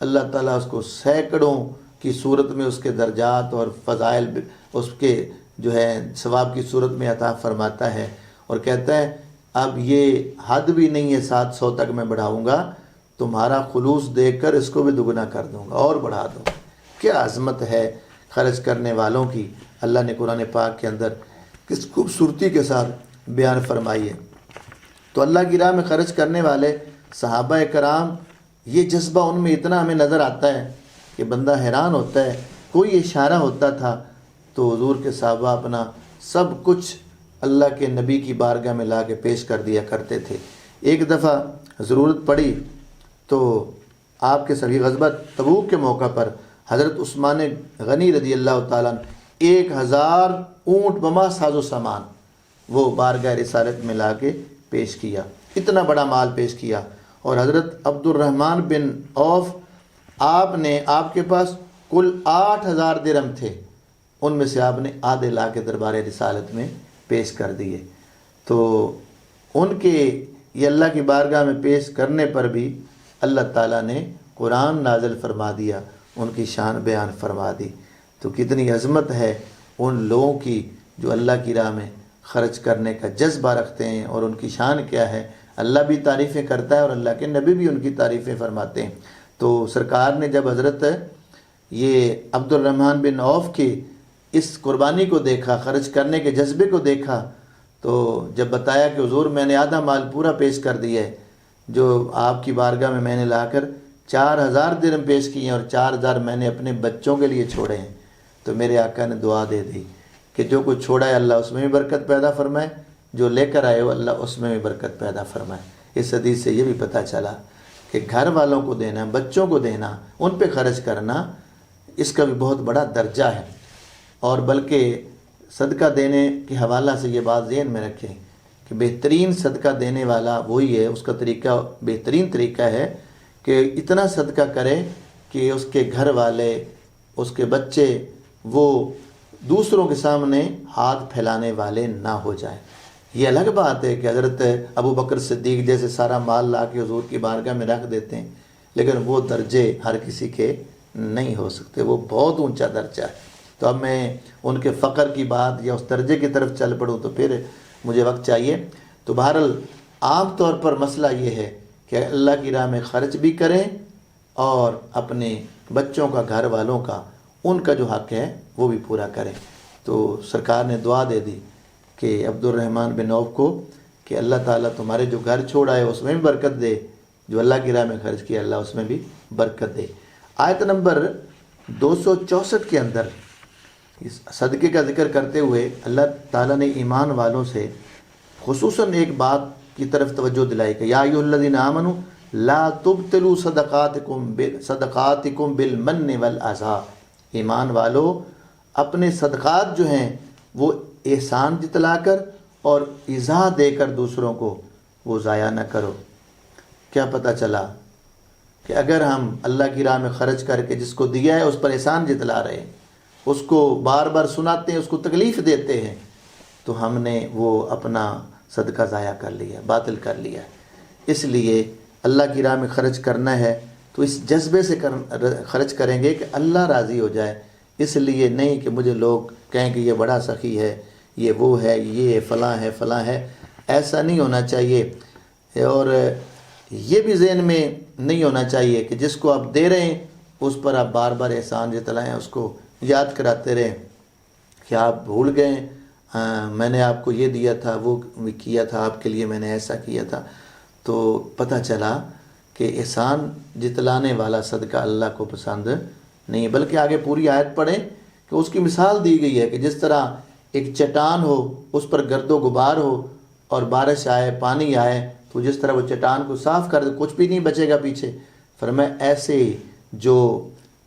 اللہ تعالیٰ اس کو سینکڑوں کی صورت میں اس کے درجات اور فضائل اس کے جو ہے ثواب کی صورت میں عطا فرماتا ہے، اور کہتا ہے اب یہ حد بھی نہیں ہے، 700 تک میں بڑھاؤں گا، تمہارا خلوص دیکھ کر اس کو بھی دگنا کر دوں گا اور بڑھا دوں گا۔ کیا عظمت ہے خرچ کرنے والوں کی، اللہ نے قرآن پاک کے اندر کس خوبصورتی کے ساتھ بیان فرمائی ہے۔ تو اللہ کی راہ میں خرچ کرنے والے صحابہ کرام، یہ جذبہ ان میں اتنا ہمیں نظر آتا ہے کہ بندہ حیران ہوتا ہے۔ کوئی اشارہ ہوتا تھا تو حضور کے صحابہ اپنا سب کچھ اللہ کے نبی کی بارگاہ میں لا کے پیش کر دیا کرتے تھے۔ ایک دفعہ ضرورت پڑی تو آپ کے سبھی غزوہ تبوک کے موقع پر حضرت عثمان غنی رضی اللہ تعالیٰ 1000 اونٹ بما ساز و سامان وہ بارگاہ رسالت میں لا کے پیش کیا، اتنا بڑا مال پیش کیا۔ اور حضرت عبد الرحمن بن عوف آپ کے پاس کل 8000 درہم تھے، ان میں سے آپ نے آدھے لا کے دربار رسالت میں پیش کر دیے۔ تو ان کے یہ اللہ کی بارگاہ میں پیش کرنے پر بھی اللہ تعالیٰ نے قرآن نازل فرما دیا، ان کی شان بیان فرما دی۔ تو کتنی عظمت ہے ان لوگوں کی جو اللہ کی راہ میں خرچ کرنے کا جذبہ رکھتے ہیں، اور ان کی شان کیا ہے، اللہ بھی تعریفیں کرتا ہے اور اللہ کے نبی بھی ان کی تعریفیں فرماتے ہیں۔ تو سرکار نے جب حضرت یہ عبد الرحمن بن عوف کی اس قربانی کو دیکھا، خرچ کرنے کے جذبے کو دیکھا، تو جب بتایا کہ حضور میں نے آدھا مال پورا پیش کر دیا ہے، جو آپ کی بارگاہ میں نے لا کر 4000 درہم پیش کیے ہیں اور 4000 میں نے اپنے بچوں کے لیے چھوڑے ہیں، تو میرے آقا نے دعا دے دی کہ جو کچھ چھوڑا ہے اللہ اس میں بھی برکت پیدا فرمائے، جو لے کر آئے ہو اللہ اس میں بھی برکت پیدا فرمائے۔ اس حدیث سے یہ بھی پتہ چلا کہ گھر والوں کو دینا، بچوں کو دینا، ان پہ خرچ کرنا، اس کا بھی بہت بڑا درجہ ہے۔ اور بلکہ صدقہ دینے کے حوالہ سے یہ بات ذہن میں رکھیں کہ بہترین صدقہ دینے والا وہی ہے، اس کا طریقہ بہترین طریقہ ہے کہ اتنا صدقہ کرے کہ اس کے گھر والے، اس کے بچے وہ دوسروں کے سامنے ہاتھ پھیلانے والے نہ ہو جائیں۔ یہ الگ بات ہے کہ حضرت ابو بکر صدیق جیسے سارا مال لا کے حضور کی بارگاہ میں رکھ دیتے ہیں، لیکن وہ درجے ہر کسی کے نہیں ہو سکتے، وہ بہت اونچا درجہ ہے۔ تو اب میں ان کے فقر کی بات یا اس درجے کی طرف چل پڑوں تو پھر مجھے وقت چاہیے۔ تو بہرحال عام طور پر مسئلہ یہ ہے کہ اللہ کی راہ میں خرچ بھی کریں اور اپنے بچوں کا، گھر والوں کا، ان کا جو حق ہے وہ بھی پورا کریں۔ تو سرکار نے دعا دے دی کہ عبد الرحمن بن عوف کو کہ اللہ تعالیٰ تمہارے جو گھر چھوڑا ہے اس میں بھی برکت دے، جو اللہ کی راہ میں خرچ کیا اللہ اس میں بھی برکت دے۔ آیت نمبر 264 کے اندر اس صدقے کا ذکر کرتے ہوئے اللہ تعالیٰ نے ایمان والوں سے خصوصاً ایک بات کی طرف توجہ دلائی کہ یا ایھا الذین آمنوا لا تبطلوا صدقاتکم بالمن والاذی، ایمان والو اپنے صدقات جو ہیں وہ احسان جتلا کر اور ایذا دے کر دوسروں کو وہ ضائع نہ کرو۔ کیا پتہ چلا کہ اگر ہم اللہ کی راہ میں خرچ کر کے جس کو دیا ہے اس پر احسان جتلا رہے ہیں، اس کو بار بار سناتے ہیں، اس کو تکلیف دیتے ہیں، تو ہم نے وہ اپنا صدقہ ضائع کر لیا، باطل کر لیا۔ اس لیے اللہ کی راہ میں خرچ کرنا ہے تو اس جذبے سے خرچ کریں گے کہ اللہ راضی ہو جائے، اس لیے نہیں کہ مجھے لوگ کہیں کہ یہ بڑا سخی ہے، یہ وہ ہے، یہ فلاں ہے، فلاں ہے۔ ایسا نہیں ہونا چاہیے، اور یہ بھی ذہن میں نہیں ہونا چاہیے کہ جس کو آپ دے رہے ہیں اس پر آپ بار بار احسان جتلائیں، اس کو یاد کراتے رہیں کہ آپ بھول گئے، میں نے آپ کو یہ دیا تھا، وہ کیا تھا آپ کے لیے، میں نے ایسا کیا تھا۔ تو پتہ چلا کہ احسان جتلانے والا صدقہ اللہ کو پسند نہیں، بلکہ آگے پوری آیت پڑھیں کہ اس کی مثال دی گئی ہے کہ جس طرح ایک چٹان ہو، اس پر گرد و غبار ہو اور بارش آئے، پانی آئے تو جس طرح وہ چٹان کو صاف کر دے، کچھ بھی نہیں بچے گا پیچھے۔ فرمایا ایسے جو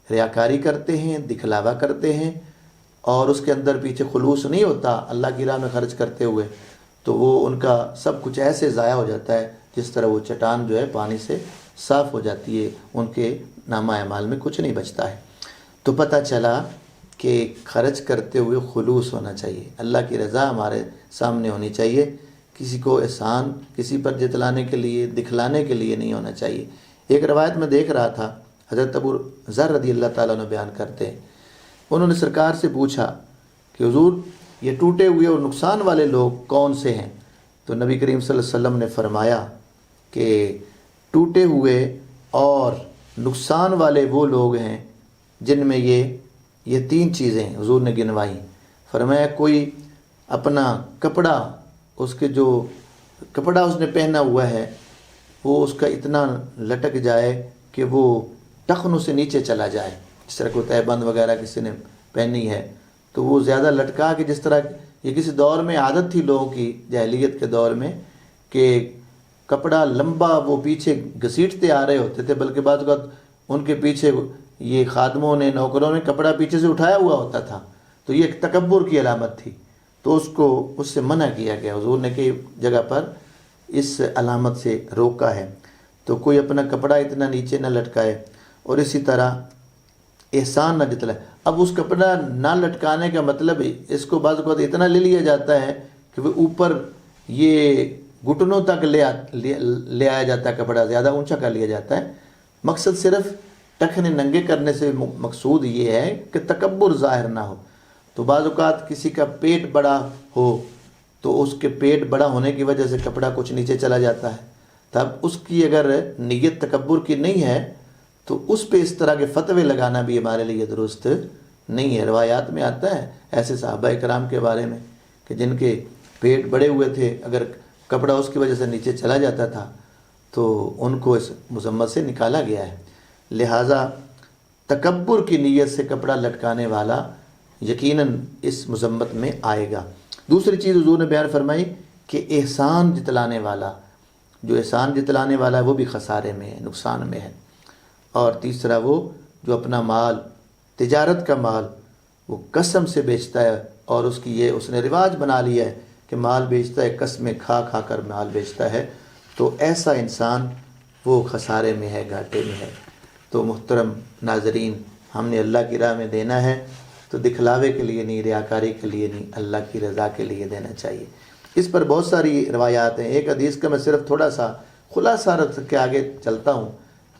ریاکاری کرتے ہیں، دکھلاوا کرتے ہیں اور اس کے اندر پیچھے خلوص نہیں ہوتا اللہ کی راہ میں خرچ کرتے ہوئے، تو وہ ان کا سب کچھ ایسے ضائع ہو جاتا ہے جس طرح وہ چٹان جو ہے پانی سے صاف ہو جاتی ہے، ان کے نامہ اعمال میں کچھ نہیں بچتا ہے۔ تو پتہ چلا کہ خرچ کرتے ہوئے خلوص ہونا چاہیے، اللہ کی رضا ہمارے سامنے ہونی چاہیے، کسی کو احسان کسی پر جتلانے کے لیے، دکھلانے کے لیے نہیں ہونا چاہیے۔ ایک روایت میں دیکھ رہا تھا، حضرت ابو ذر رضی اللہ تعالیٰ عنہ بیان کرتے ہیں، انہوں نے سرکار سے پوچھا کہ حضور یہ ٹوٹے ہوئے اور نقصان والے لوگ کون سے ہیں؟ تو نبی کریم صلی اللہ علیہ وسلم نے فرمایا کہ ٹوٹے ہوئے اور نقصان والے وہ لوگ ہیں جن میں یہ تین چیزیں حضور نے گنوائی۔ فرمایا کوئی اپنا کپڑا، اس کے جو کپڑا اس نے پہنا ہوا ہے وہ اس کا اتنا لٹک جائے کہ وہ ٹخنوں سے نیچے چلا جائے، جس طرح کوئی تہہ بند وغیرہ کسی نے پہنی ہے تو وہ زیادہ لٹکا کہ جس طرح یہ کسی دور میں عادت تھی لوگوں کی، جاہلیت کے دور میں، کہ کپڑا لمبا وہ پیچھے گھسیٹتے آ رہے ہوتے تھے، بلکہ بعض اوقات ان کے پیچھے یہ خادموں نے، نوکروں نے کپڑا پیچھے سے اٹھایا ہوا ہوتا تھا، تو یہ ایک تکبر کی علامت تھی، تو اس سے منع کیا گیا، حضور نے کئی جگہ پر اس علامت سے روکا ہے۔ تو کوئی اپنا کپڑا اتنا نیچے نہ لٹکائے، اور اسی طرح احسان نہ جتلائے۔ اب اس کپڑا نہ لٹکانے کا مطلب اس کو بعض اوقات اتنا لے لیا جاتا ہے کہ وہ اوپر یہ گھٹنوں تک لے آیا جاتا ہے، کپڑا زیادہ اونچا کر لیا جاتا ہے۔ مقصد صرف ٹخنے ننگے کرنے سے مقصود یہ ہے کہ تکبر ظاہر نہ ہو۔ تو بعض اوقات کسی کا پیٹ بڑا ہو تو اس کے پیٹ بڑا ہونے کی وجہ سے کپڑا کچھ نیچے چلا جاتا ہے، تب اس کی اگر نیت تکبر کی نہیں ہے تو اس پہ اس طرح کے فتوے لگانا بھی ہمارے لیے درست نہیں ہے۔ روایات میں آتا ہے ایسے صحابہ اکرام کے بارے میں کہ جن کے پیٹ بڑے ہوئے تھے، اگر کپڑا اس کی وجہ سے نیچے چلا جاتا تھا تو ان کو اس مذمت سے نکالا گیا ہے۔ لہٰذا تکبر کی نیت سے کپڑا لٹکانے والا یقیناً اس مذمت میں آئے گا۔ دوسری چیز حضور نے بیان فرمائی کہ احسان جتلانے والا، جو احسان جتلانے والا ہے وہ بھی خسارے میں ہے، نقصان میں ہے۔ اور تیسرا وہ جو اپنا مال، تجارت کا مال وہ قسم سے بیچتا ہے، اور اس نے رواج بنا لیا ہے کہ مال بیچتا ہے، قسمیں کھا کھا کر مال بیچتا ہے، تو ایسا انسان وہ خسارے میں ہے، گھاٹے میں ہے۔ تو محترم ناظرین، ہم نے اللہ کی راہ میں دینا ہے تو دکھلاوے کے لیے نہیں، ریاکاری کے لیے نہیں، اللہ کی رضا کے لیے دینا چاہیے۔ اس پر بہت ساری روایات ہیں۔ ایک حدیث کا میں صرف تھوڑا سا خلاصہ رکھ کے آگے چلتا ہوں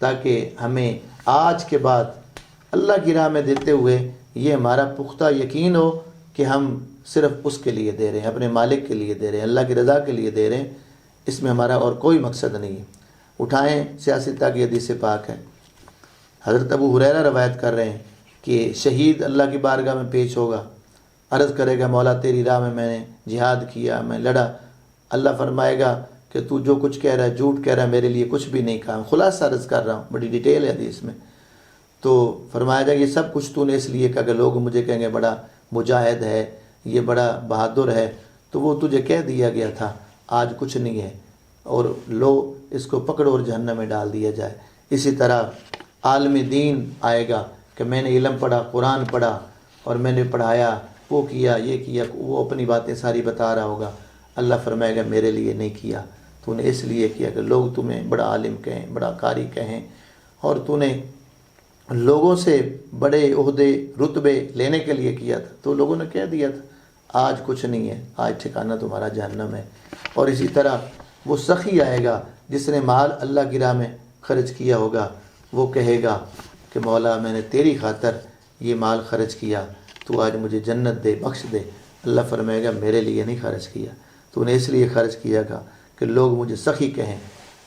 تاکہ ہمیں آج کے بعد اللہ کی راہ میں دیتے ہوئے یہ ہمارا پختہ یقین ہو کہ ہم صرف اس کے لیے دے رہے ہیں، اپنے مالک کے لیے دے رہے ہیں، اللہ کی رضا کے لیے دے رہے ہیں، اس میں ہمارا اور کوئی مقصد نہیں ہے۔ اٹھائیں سیاستہ کی حدیث پاک ہے، حضرت ابو ہریرہ روایت کر رہے ہیں کہ شہید اللہ کی بارگاہ میں پیش ہوگا، عرض کرے گا مولا تیری راہ میں نے جہاد کیا، میں لڑا۔ اللہ فرمائے گا کہ تو جو کچھ کہہ رہا ہے جھوٹ کہہ رہا ہے، میرے لیے کچھ بھی نہیں کہا۔ خلاصہ عرض کر رہا ہوں، بڑی ڈیٹیل ہے حدیث میں۔ تو فرمایا جائے یہ سب کچھ تو نے اس لیے کہا کہ لوگ مجھے کہیں گے بڑا مجاہد ہے، یہ بڑا بہادر ہے، تو وہ تجھے کہہ دیا گیا تھا، آج کچھ نہیں ہے، اور لو اس کو پکڑو اور جہنم میں ڈال دیا جائے۔ اسی طرح عالم دین آئے گا کہ میں نے علم پڑھا، قرآن پڑھا اور میں نے پڑھایا، وہ کیا، یہ کیا، وہ اپنی باتیں ساری بتا رہا ہوگا۔ اللہ فرمائے گا میرے لیے نہیں کیا، تو نے اس لیے کیا کہ لوگ تمہیں بڑا عالم کہیں، بڑا قاری کہیں، اور تو نے لوگوں سے بڑے عہدے رتبے لینے کے لیے کیا تھا، تو لوگوں نے کہہ دیا تھا آج کچھ نہیں ہے، آج ٹھکانہ تمہارا جہنم ہے۔ اور اسی طرح وہ سخی آئے گا جس نے مال اللہ کی راہ میں خرچ کیا ہوگا، وہ کہے گا کہ مولا میں نے تیری خاطر یہ مال خرچ کیا، تو آج مجھے جنت دے، بخش دے۔ اللہ فرمائے گا میرے لیے نہیں خرچ کیا، تو نے اس لیے خرچ کیا گا کہ لوگ مجھے سخی کہیں،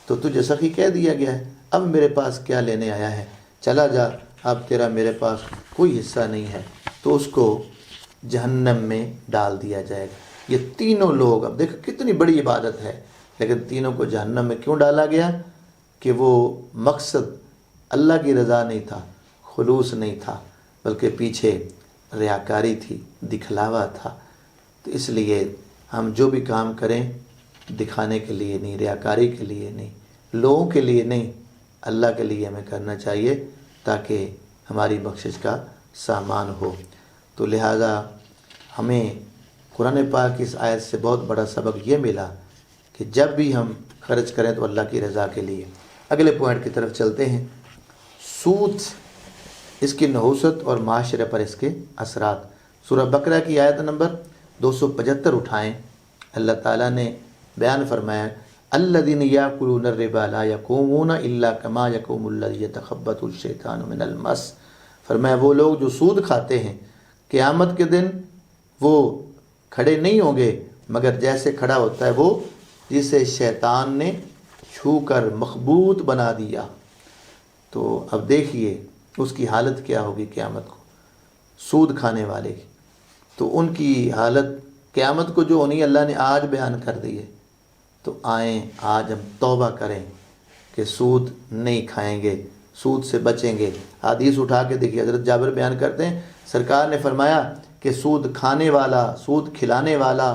تو تجھے سخی کہہ دیا گیا ہے، اب میرے پاس کیا لینے آیا ہے، چلا جا، اب تیرا میرے پاس کوئی حصہ نہیں ہے۔ تو اس کو جہنم میں ڈال دیا جائے گا۔ یہ تینوں لوگ، اب دیکھو کتنی بڑی عبادت ہے، لیکن تینوں کو جہنم میں کیوں ڈالا گیا؟ کہ وہ مقصد اللہ کی رضا نہیں تھا، خلوص نہیں تھا، بلکہ پیچھے ریاکاری تھی، دکھلاوا تھا۔ تو اس لیے ہم جو بھی کام کریں دکھانے کے لیے نہیں، ریاکاری کے لیے نہیں، لوگوں کے لیے نہیں، اللہ کے لیے ہمیں کرنا چاہیے تاکہ ہماری بخشش کا سامان ہو۔ تو لہٰذا ہمیں قرآن پاک کی اس آیت سے بہت بڑا سبق یہ ملا کہ جب بھی ہم خرچ کریں تو اللہ کی رضا کے لیے۔ اگلے پوائنٹ کی طرف چلتے ہیں، سود، اس کی نحوست اور معاشرے پر اس کے اثرات۔ سورہ بقرہ کی آیت نمبر 275 اٹھائیں، اللہ تعالیٰ نے بیان فرمایا الذین یاکلون الربا لا یقومون الا کما یقوم الذی یتخبطہ الشیطان من المس۔ فرمایا وہ لوگ جو سود کھاتے ہیں قیامت کے دن وہ کھڑے نہیں ہوں گے مگر جیسے کھڑا ہوتا ہے وہ جسے شیطان نے چھو کر مخبوط بنا دیا۔ تو اب دیکھیے اس کی حالت کیا ہوگی قیامت کو، سود کھانے والے کی۔ تو ان کی حالت قیامت کو جو ہونی اللہ نے آج بیان کر دی ہے۔ تو آئیں آج ہم توبہ کریں کہ سود نہیں کھائیں گے، سود سے بچیں گے۔ حدیث اٹھا کے دیکھیے، حضرت جابر بیان کرتے ہیں سرکار نے فرمایا کہ سود کھانے والا، سود کھلانے والا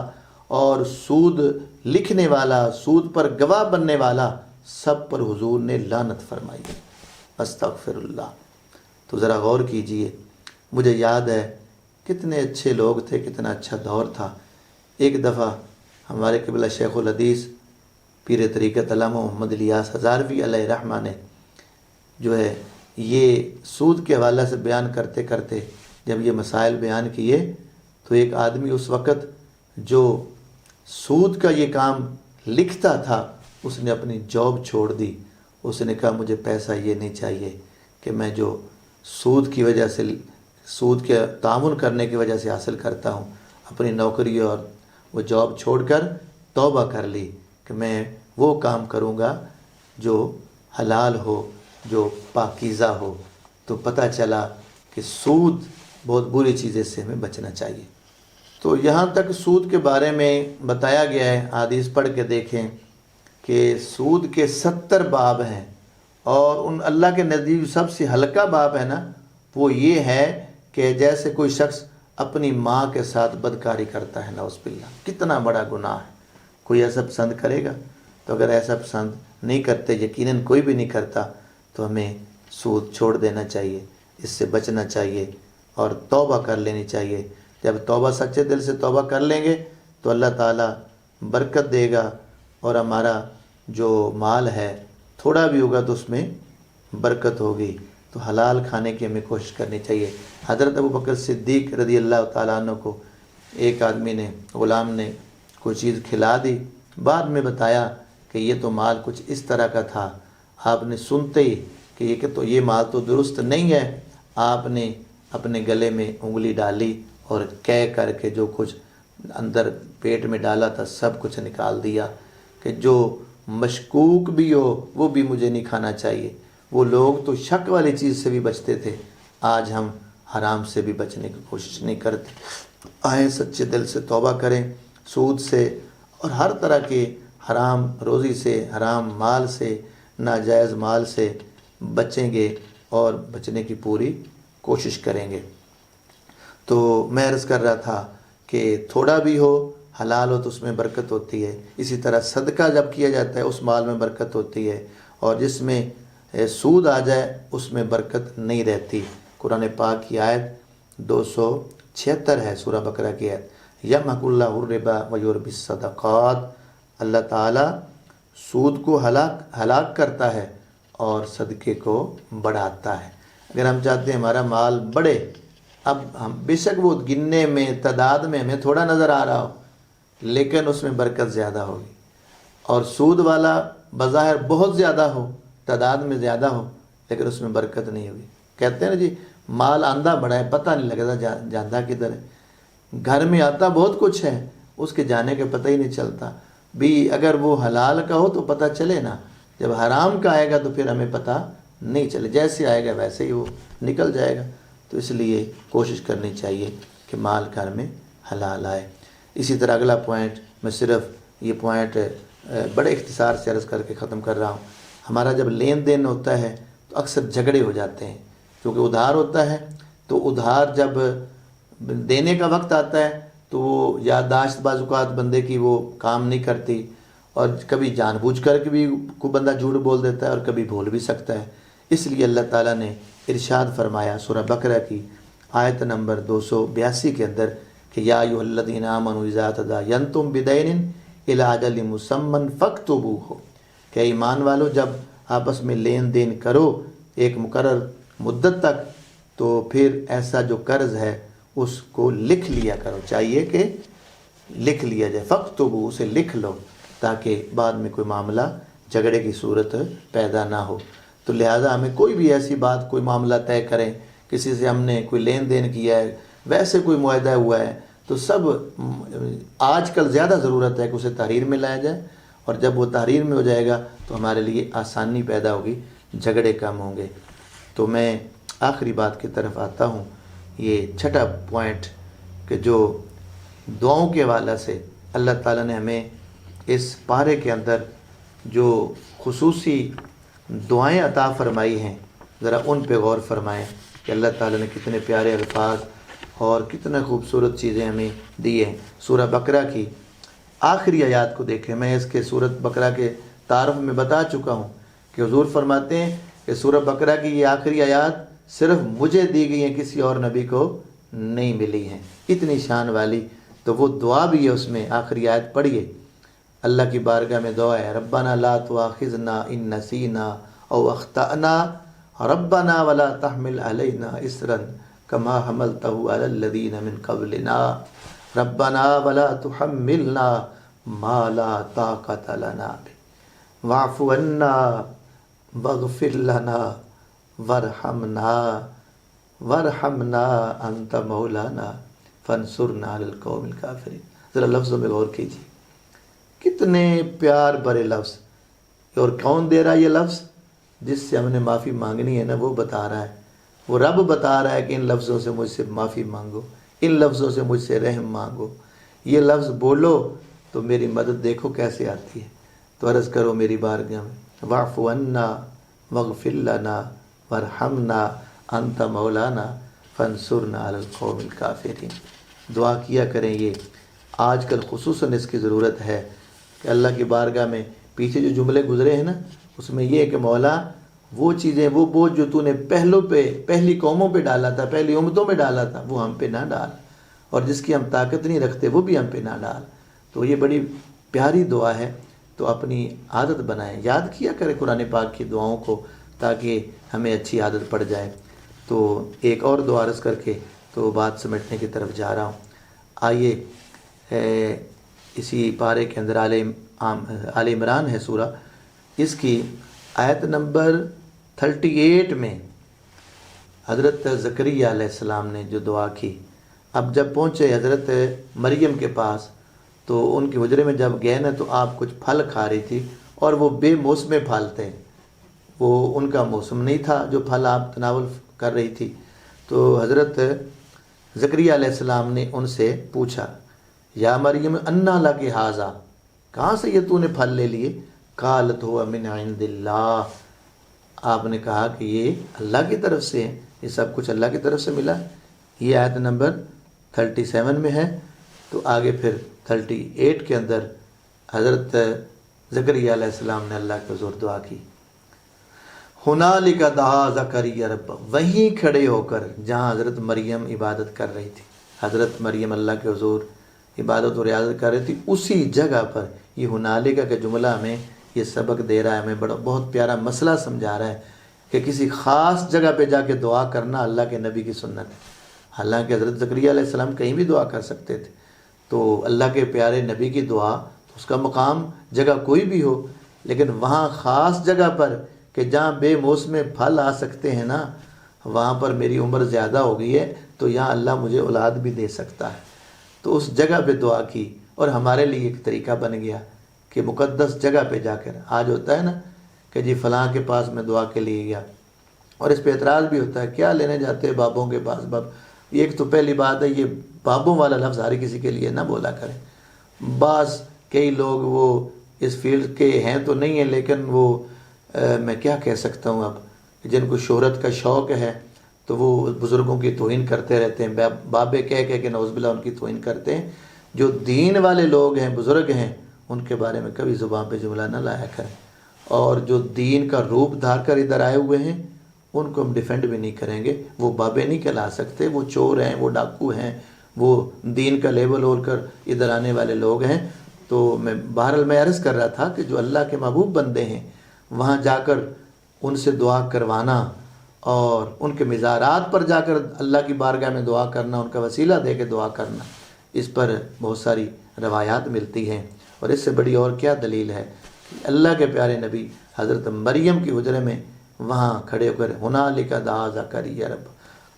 اور سود لکھنے والا، سود پر گواہ بننے والا، سب پر حضور نے لعنت فرمائی ہے۔ استغفر اللہ۔ تو ذرا غور کیجئے، مجھے یاد ہے کتنے اچھے لوگ تھے، کتنا اچھا دور تھا۔ ایک دفعہ ہمارے قبلہ شیخ الحدیث پیر طریقت علامہ محمد الیاس ہزاروی علیہ رحمہ نے جو ہے یہ سود کے حوالے سے بیان کرتے کرتے جب یہ مسائل بیان کیے تو ایک آدمی اس وقت جو سود کا یہ کام لکھتا تھا اس نے اپنی جاب چھوڑ دی۔ اس نے کہا مجھے پیسہ یہ نہیں چاہیے کہ میں جو سود کی وجہ سے، سود کے تعاون کرنے کی وجہ سے حاصل کرتا ہوں، اپنی نوکری اور وہ جاب چھوڑ کر توبہ کر لی کہ میں وہ کام کروں گا جو حلال ہو، جو پاکیزہ ہو۔ تو پتہ چلا کہ سود بہت بری چیز سے ہمیں بچنا چاہیے۔ تو یہاں تک سود کے بارے میں بتایا گیا ہے، حدیث پڑھ کے دیکھیں کہ سود کے 70 باب ہیں، اور ان اللہ کے نزدیک سب سے ہلکا باب ہے نا وہ یہ ہے کہ جیسے کوئی شخص اپنی ماں کے ساتھ بدکاری کرتا ہے، نعوذ باللہ، کتنا بڑا گناہ ہے۔ کوئی ایسا پسند کرے گا؟ تو اگر ایسا پسند نہیں کرتے، یقیناً کوئی بھی نہیں کرتا، تو ہمیں سود چھوڑ دینا چاہیے، اس سے بچنا چاہیے اور توبہ کر لینی چاہیے۔ جب توبہ سچے دل سے توبہ کر لیں گے تو اللہ تعالیٰ برکت دے گا، اور ہمارا جو مال ہے تھوڑا بھی ہوگا تو اس میں برکت ہوگی۔ تو حلال کھانے کی ہمیں کوشش کرنی چاہیے۔ حضرت ابوبکر صدیق رضی اللہ تعالیٰ عنہ کو ایک آدمی نے، غلام نے کوئی چیز کھلا دی، بعد میں بتایا کہ یہ تو مال کچھ اس طرح کا تھا۔ آپ نے سنتے ہی کہ یہ مال تو درست نہیں ہے، آپ نے اپنے گلے میں انگلی ڈالی اور کہہ کر کے جو کچھ اندر پیٹ میں ڈالا تھا سب کچھ نکال دیا کہ جو مشکوک بھی ہو وہ بھی مجھے نہیں کھانا چاہیے۔ وہ لوگ تو شک والی چیز سے بھی بچتے تھے، آج ہم حرام سے بھی بچنے کی کوشش نہیں کرتے۔ آئیں سچے دل سے توبہ کریں، سود سے اور ہر طرح کے حرام روزی سے، حرام مال سے، ناجائز مال سے بچیں گے اور بچنے کی پوری کوشش کریں گے۔ تو میں عرض کر رہا تھا کہ تھوڑا بھی ہو حلال ہو تو اس میں برکت ہوتی ہے، اسی طرح صدقہ جب کیا جاتا ہے اس مال میں برکت ہوتی ہے، اور جس میں سود آ جائے اس میں برکت نہیں رہتی۔ قرآن پاک کی آیت 276 ہے، سورہ بقرہ کی آیت، یمحق اللہ الربا ویربی الصدقات، اللہ تعالیٰ سود کو ہلاک کرتا ہے اور صدقے کو بڑھاتا ہے۔ اگر ہم چاہتے ہیں ہمارا مال بڑھے، اب ہم بے شک وہ گننے میں، تعداد میں ہمیں تھوڑا نظر آ رہا ہو، لیکن اس میں برکت زیادہ ہوگی، اور سود والا بظاہر بہت زیادہ ہو، تعداد میں زیادہ ہو، لیکن اس میں برکت نہیں ہوگی۔ کہتے ہیں نا جی مال آندھا بڑا ہے، پتہ نہیں لگتا جاندہ کدھر ہے۔ گھر میں آتا بہت کچھ ہے، اس کے جانے کا پتہ ہی نہیں چلتا بھی۔ اگر وہ حلال کا ہو تو پتہ چلے نا، جب حرام کا آئے گا تو پھر ہمیں پتہ نہیں چلے، جیسے آئے گا ویسے ہی وہ نکل جائے گا۔ تو اس لیے کوشش کرنی چاہیے کہ مال گھر میں حلال آئے۔ اسی طرح اگلا پوائنٹ، میں صرف یہ پوائنٹ بڑے اختصار سے عرض کر کے ختم کر رہا ہوں۔ ہمارا جب لین دین ہوتا ہے تو اکثر جھگڑے ہو جاتے ہیں، کیونکہ ادھار ہوتا ہے، تو ادھار جب دینے کا وقت آتا ہے تو وہ یادداشت بعض اوقات بندے کی وہ کام نہیں کرتی، اور کبھی جان بوجھ کر کے بھی کوئی بندہ جھوٹ بول دیتا ہے اور کبھی بھول بھی سکتا ہے۔ اس لیے اللہ تعالیٰ نے ارشاد فرمایا سورہ بقرہ کی آیت نمبر 282 کے اندر کہ یا ایھا الذین آمنوا اذا تداینتم بدین الی اجل مسمى فاکتبوہ، کہ ایمان والو جب آپس میں لین دین کرو ایک مقرر مدت تک، تو پھر ایسا جو قرض ہے اس کو لکھ لیا کرو، چاہیے کہ لکھ لیا جائے، فاکتبوہ، اسے لکھ لو تاکہ بعد میں کوئی معاملہ جھگڑے کی صورت پیدا نہ ہو۔ تو لہٰذا ہمیں کوئی بھی ایسی بات، کوئی معاملہ طے کریں، کسی سے ہم نے کوئی لین دین کیا ہے، ویسے کوئی معاہدہ ہوا ہے، تو سب آج کل زیادہ ضرورت ہے کہ اسے تحریر میں لایا جائے، اور جب وہ تحریر میں ہو جائے گا تو ہمارے لیے آسانی پیدا ہوگی، جھگڑے کم ہوں گے۔ تو میں آخری بات کی طرف آتا ہوں، یہ چھٹا پوائنٹ کہ جو دعاؤں کے حوالے سے اللہ تعالیٰ نے ہمیں اس پارے کے اندر جو خصوصی دعائیں عطا فرمائی ہیں، ذرا ان پہ غور فرمائیں کہ اللہ تعالیٰ نے کتنے پیارے الفاظ اور کتنے خوبصورت چیزیں ہمیں دی ہیں۔ سورہ بقرہ کی آخری آیات کو دیکھیں، میں اس کے سورۃ بقرہ کے تعارف میں بتا چکا ہوں کہ حضور فرماتے ہیں کہ سورہ بقرہ کی یہ آخری آیات صرف مجھے دی گئی ہیں، کسی اور نبی کو نہیں ملی ہیں، اتنی شان والی۔ تو وہ دعا بھی ہے اس میں، آخری آیت پڑھیے، اللہ کی بارگاہ میں دعا ہے، ربنا لا تؤاخذنا ان نسینا او اخطأنا ربنا ولا تحمل علینا اصرا کما حملتہ علی الذین من قبلنا ربنا ولا تحملنا ما لا طاقت لنا به واعف عنا واغفر لنا وارحمنا انت مولانا فانصرنا علی القوم الکافرین۔ ذرا لفظوں میں غور کیجیے، کتنے پیار بھرے لفظ، اور کون دے رہا ہے یہ لفظ؟ جس سے ہم نے معافی مانگنی ہے نا، وہ بتا رہا ہے، وہ رب بتا رہا ہے کہ ان لفظوں سے مجھ سے معافی مانگو، ان لفظوں سے مجھ سے رحم مانگو، یہ لفظ بولو تو میری مدد دیکھو کیسے آتی ہے۔ تو عرض کرو میری بارگاہ میں، واعف عنا واغفر لنا وارحمنا انت مولانا فانصرنا علی القوم الکافرین۔ دعا کیا کریں، یہ آج کل خصوصاً اس کی ضرورت ہے کہ اللہ کی بارگاہ میں پیچھے جو جملے گزرے ہیں نا، اس میں یہ ہے کہ مولا وہ چیزیں، وہ بوجھ جو تو نے پہلی قوموں پہ ڈالا تھا، پہلی امتوں پہ ڈالا تھا، وہ ہم پہ نہ ڈال، اور جس کی ہم طاقت نہیں رکھتے وہ بھی ہم پہ نہ ڈال۔ تو یہ بڑی پیاری دعا ہے، تو اپنی عادت بنائیں، یاد کیا کریں قرآن پاک کی دعاؤں کو، تاکہ ہمیں اچھی عادت پڑ جائے۔ تو ایک اور دعا عرض کر کے تو بات سمیٹنے کی طرف جا رہا ہوں۔ آئیے اسی پارے کے اندر آل عمران ہے سورہ، اس کی آیت نمبر 38 میں حضرت زکریہ علیہ السلام نے جو دعا کی، اب جب پہنچے حضرت مریم کے پاس تو ان کے حجرے میں جب گئے نا تو آپ کچھ پھل کھا رہی تھی، اور وہ بے موسم پھل تھے، وہ ان کا موسم نہیں تھا جو پھل آپ تناول کر رہی تھی۔ تو حضرت زکریہ علیہ السلام نے ان سے پوچھا، یا مریم انا لک ھذا، کہاں سے یہ تو نے پھل لے لیے؟ قالت هو من عند اللہ، آپ نے کہا کہ یہ اللہ کی طرف سے ہے، یہ سب کچھ اللہ کی طرف سے ملا۔ یہ آیت نمبر 37 میں ہے۔ تو آگے پھر 38 کے اندر حضرت زکریہ علیہ السلام نے اللہ کے حضور دعا کی، ہنالک دعا زکریہ رب، وہیں کھڑے ہو کر جہاں حضرت مریم عبادت کر رہی تھی، حضرت مریم اللہ کے حضور عبادت و ریاضت کر رہی تھی، اسی جگہ پر یہ ہنالک کا جملہ ہمیں یہ سبق دے رہا ہے، ہمیں بہت پیارا مسئلہ سمجھا رہا ہے کہ کسی خاص جگہ پہ جا کے دعا کرنا اللہ کے نبی کی سنت ہے۔ حالانکہ حضرت زکریہ علیہ السلام کہیں بھی دعا کر سکتے تھے، تو اللہ کے پیارے نبی کی دعا، اس کا مقام جگہ کوئی بھی ہو، لیکن وہاں خاص جگہ پر کہ جہاں بے موسم پھل آ سکتے ہیں نا، وہاں پر میری عمر زیادہ ہو گئی ہے تو یہاں اللہ مجھے اولاد بھی دے سکتا ہے، تو اس جگہ پہ دعا کی، اور ہمارے لیے ایک طریقہ بن گیا کہ مقدس جگہ پہ جا کر، آج ہوتا ہے نا کہ جی فلاں کے پاس میں دعا کے لیے گیا، اور اس پہ اعتراض بھی ہوتا ہے، کیا لینے جاتے ہیں بابوں کے پاس؟ ایک تو پہلی بات ہے، یہ بابوں والا لفظ ہر کسی کے لیے نہ بولا کریں۔ بعض کئی لوگ وہ اس فیلڈ کے ہیں تو نہیں ہیں، لیکن وہ میں کیا کہہ سکتا ہوں، اب جن کو شہرت کا شوق ہے تو وہ بزرگوں کی توہین کرتے رہتے ہیں، بابے کہہ کہ نعوذ باللہ ان کی توہین کرتے ہیں۔ جو دین والے لوگ ہیں، بزرگ ہیں، ان کے بارے میں کبھی زبان پہ جملہ نہ لایا کریں، اور جو دین کا روپ دھار کر ادھر آئے ہوئے ہیں ان کو ہم ڈیفینڈ بھی نہیں کریں گے، وہ بابے نہیں کہلا سکتے، وہ چور ہیں، وہ ڈاکو ہیں، وہ دین کا لیبل اوڑھ کر ادھر آنے والے لوگ ہیں۔ تو بہرحال میں عرض کر رہا تھا کہ جو اللہ کے محبوب بندے ہیں وہاں جا کر ان سے دعا کروانا، اور ان کے مزارات پر جا کر اللہ کی بارگاہ میں دعا کرنا، ان کا وسیلہ دے کے دعا کرنا، اس پر بہت ساری روایات ملتی ہیں، اور اس سے بڑی اور کیا دلیل ہے کہ اللہ کے پیارے نبی حضرت مریم کی حجرے میں وہاں کھڑے ہو کر ہنالک دعا زکریہ رب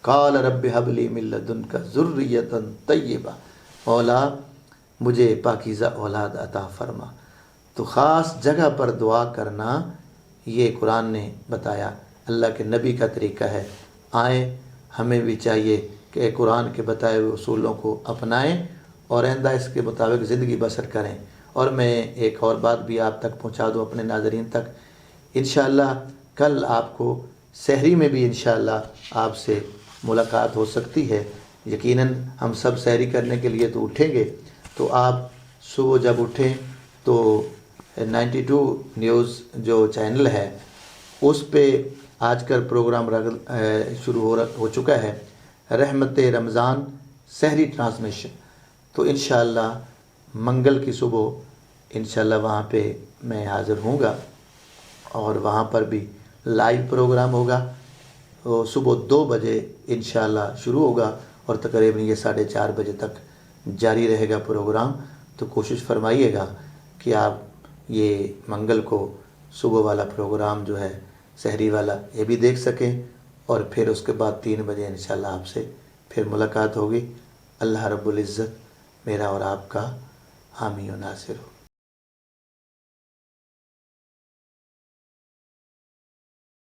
قال رب هب لی من لدنک ذریۃ طیبہ، مولا مجھے پاکیزہ اولاد عطا فرما۔ تو خاص جگہ پر دعا کرنا یہ قرآن نے بتایا، اللہ کے نبی کا طریقہ ہے۔ آئیں ہمیں بھی چاہیے کہ قرآن کے بتائے ہوئے اصولوں کو اپنائیں اور آئندہ اس کے مطابق زندگی بسر کریں۔ اور میں ایک اور بات بھی آپ تک پہنچا دوں اپنے ناظرین تک، انشاءاللہ کل آپ کو سحری میں بھی انشاءاللہ آپ سے ملاقات ہو سکتی ہے۔ یقیناً ہم سب سحری کرنے کے لیے تو اٹھیں گے، تو آپ صبح جب اٹھیں تو 92 نیوز جو چینل ہے اس پہ آج کل پروگرام شروع ہو چکا ہے، رحمت رمضان سحری ٹرانسمیشن۔ تو انشاءاللہ منگل کی صبح انشاءاللہ وہاں پہ میں حاضر ہوں گا، اور وہاں پر بھی لائیو پروگرام ہوگا، صبح 2 بجے انشاءاللہ شروع ہوگا، اور تقریباً یہ 4:30 بجے تک جاری رہے گا پروگرام۔ تو کوشش فرمائیے گا کہ آپ یہ منگل کو صبح والا پروگرام جو ہے سحری والا یہ بھی دیکھ سکیں، اور پھر اس کے بعد 3 بجے انشاءاللہ آپ سے پھر ملاقات ہوگی۔ اللہ رب العزت میرا اور آپ کا حامی و ناصر ہو۔